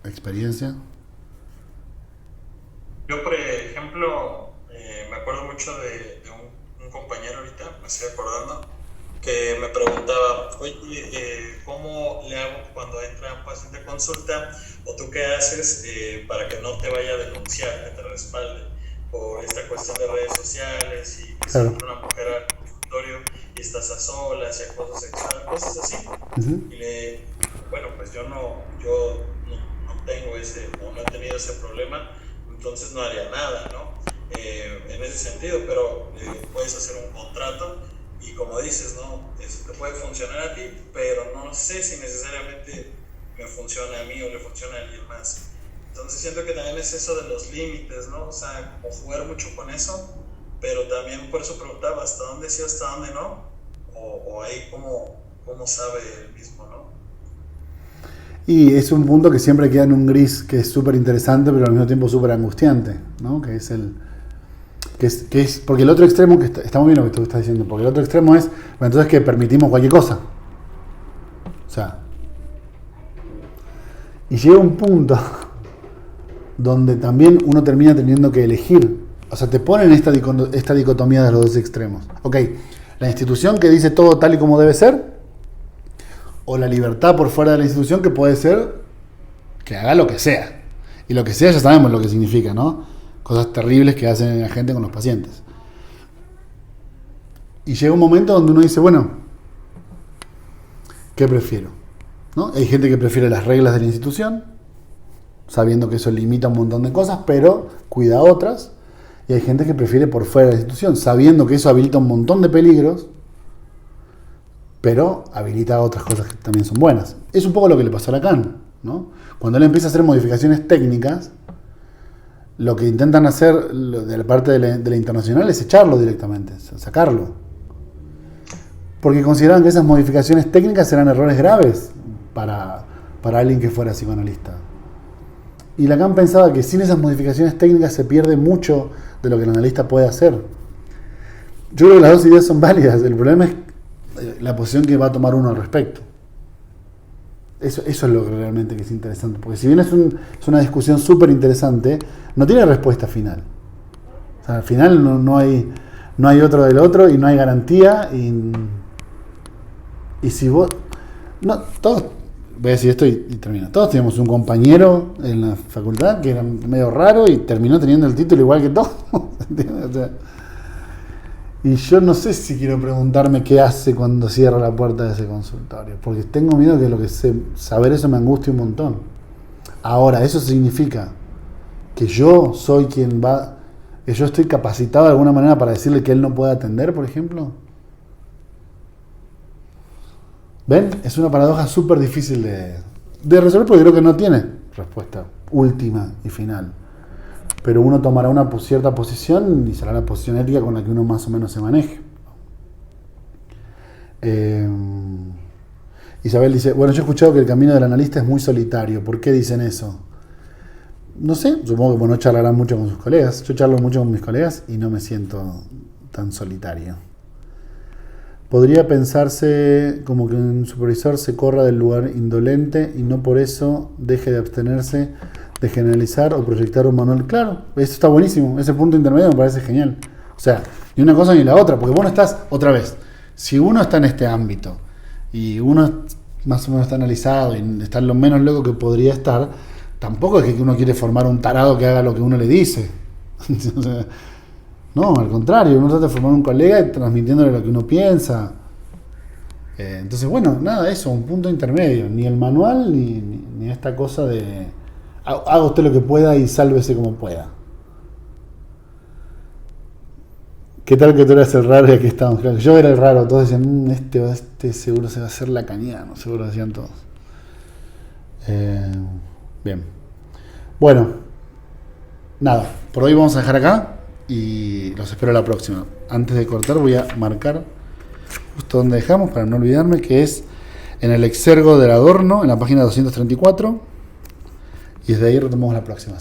¿Experiencia? Yo, por ejemplo, me acuerdo mucho de un compañero ahorita, me estoy acordando, que me preguntaba, oye, ¿cómo le hago cuando entra un paciente a consulta? ¿O tú qué haces para que no te vaya a denunciar, que te respalde por esta cuestión de redes sociales y que claro, si una mujer al consultorio y estás a solas y acoso sexual, cosas así? Uh-huh. Y bueno, pues yo no tengo no he tenido ese problema, entonces no haría nada, ¿no? En ese sentido, pero puedes hacer un contrato y como dices, ¿no? Eso te puede funcionar a ti, pero no sé si necesariamente me funciona a mí o le funciona a alguien más. Entonces siento que también es eso de los límites, ¿no? O sea, como jugar mucho con eso, pero también por eso preguntaba hasta dónde sí, hasta dónde no, o ahí cómo sabe él mismo, ¿no? Y es un punto que siempre queda en un gris que es súper interesante, pero al mismo tiempo súper angustiante, ¿no? Que porque el otro extremo, está muy bien lo que tú estás diciendo, porque el otro extremo es, bueno, entonces que permitimos cualquier cosa. O sea, y llega un punto donde también uno termina teniendo que elegir. O sea, te ponen esta dicotomía de los dos extremos. Ok, la institución que dice todo tal y como debe ser, o la libertad por fuera de la institución que puede ser que haga lo que sea. Y lo que sea ya sabemos lo que significa, ¿no? Cosas terribles que hacen la gente con los pacientes. Y llega un momento donde uno dice, bueno, ¿qué prefiero? ¿No? Hay gente que prefiere las reglas de la institución, sabiendo que eso limita un montón de cosas, pero cuida otras. Y hay gente que prefiere por fuera de la institución, sabiendo que eso habilita un montón de peligros, pero habilita otras cosas que también son buenas. Es un poco lo que le pasó a Lacan, ¿no? Cuando él empieza a hacer modificaciones técnicas, lo que intentan hacer de la parte de la internacional es echarlo directamente, sacarlo. Porque consideraban que esas modificaciones técnicas eran errores graves para alguien que fuera psicoanalista. Y Lacan pensaba que sin esas modificaciones técnicas se pierde mucho de lo que el analista puede hacer. Yo creo que las dos ideas son válidas. El problema es la posición que va a tomar uno al respecto. Eso es lo que realmente es interesante. Porque si bien es una discusión súper interesante, no tiene respuesta final. O sea, al final no hay otro del otro y no hay garantía. Y si vos... No, todos... Voy a decir esto y termino. Todos teníamos un compañero en la facultad que era medio raro y terminó teniendo el título igual que todos. O sea, y yo no sé si quiero preguntarme qué hace cuando cierra la puerta de ese consultorio, porque tengo miedo que saber eso me angustie un montón. Ahora, ¿eso significa que yo soy que yo estoy capacitado de alguna manera para decirle que él no puede atender, por ejemplo? ¿Ven? Es una paradoja súper difícil de resolver porque creo que no tiene respuesta última y final. Pero uno tomará una cierta posición y será la posición ética con la que uno más o menos se maneje. Isabel dice, bueno, yo he escuchado que el camino del analista es muy solitario. ¿Por qué dicen eso? No sé, supongo que bueno, charlarán mucho con sus colegas. Yo charlo mucho con mis colegas y no me siento tan solitario. Podría pensarse como que un supervisor se corra del lugar indolente y no por eso deje de abstenerse de generalizar o proyectar un manual. Claro, eso está buenísimo. Ese punto intermedio me parece genial. O sea, ni una cosa ni la otra, porque vos no estás, otra vez, si uno está en este ámbito y uno más o menos está analizado y está lo menos loco que podría estar, tampoco es que uno quiere formar un tarado que haga lo que uno le dice. O sea, no, al contrario, uno trata de formar un colega y transmitiéndole lo que uno piensa. Entonces, bueno, nada, eso, un punto intermedio. Ni el manual, ni esta cosa de haga usted lo que pueda y sálvese como pueda. ¿Qué tal que tú eras el raro y aquí estamos? Claro, yo era el raro, todos decían, este seguro se va a hacer lacaniano, seguro decían todos. Bien. Bueno, nada, por hoy vamos a dejar acá. Y los espero la próxima. Antes de cortar voy a marcar justo donde dejamos para no olvidarme, que es en el exergo del adorno, en la página 234. Y desde ahí retomamos la próxima, ¿sí?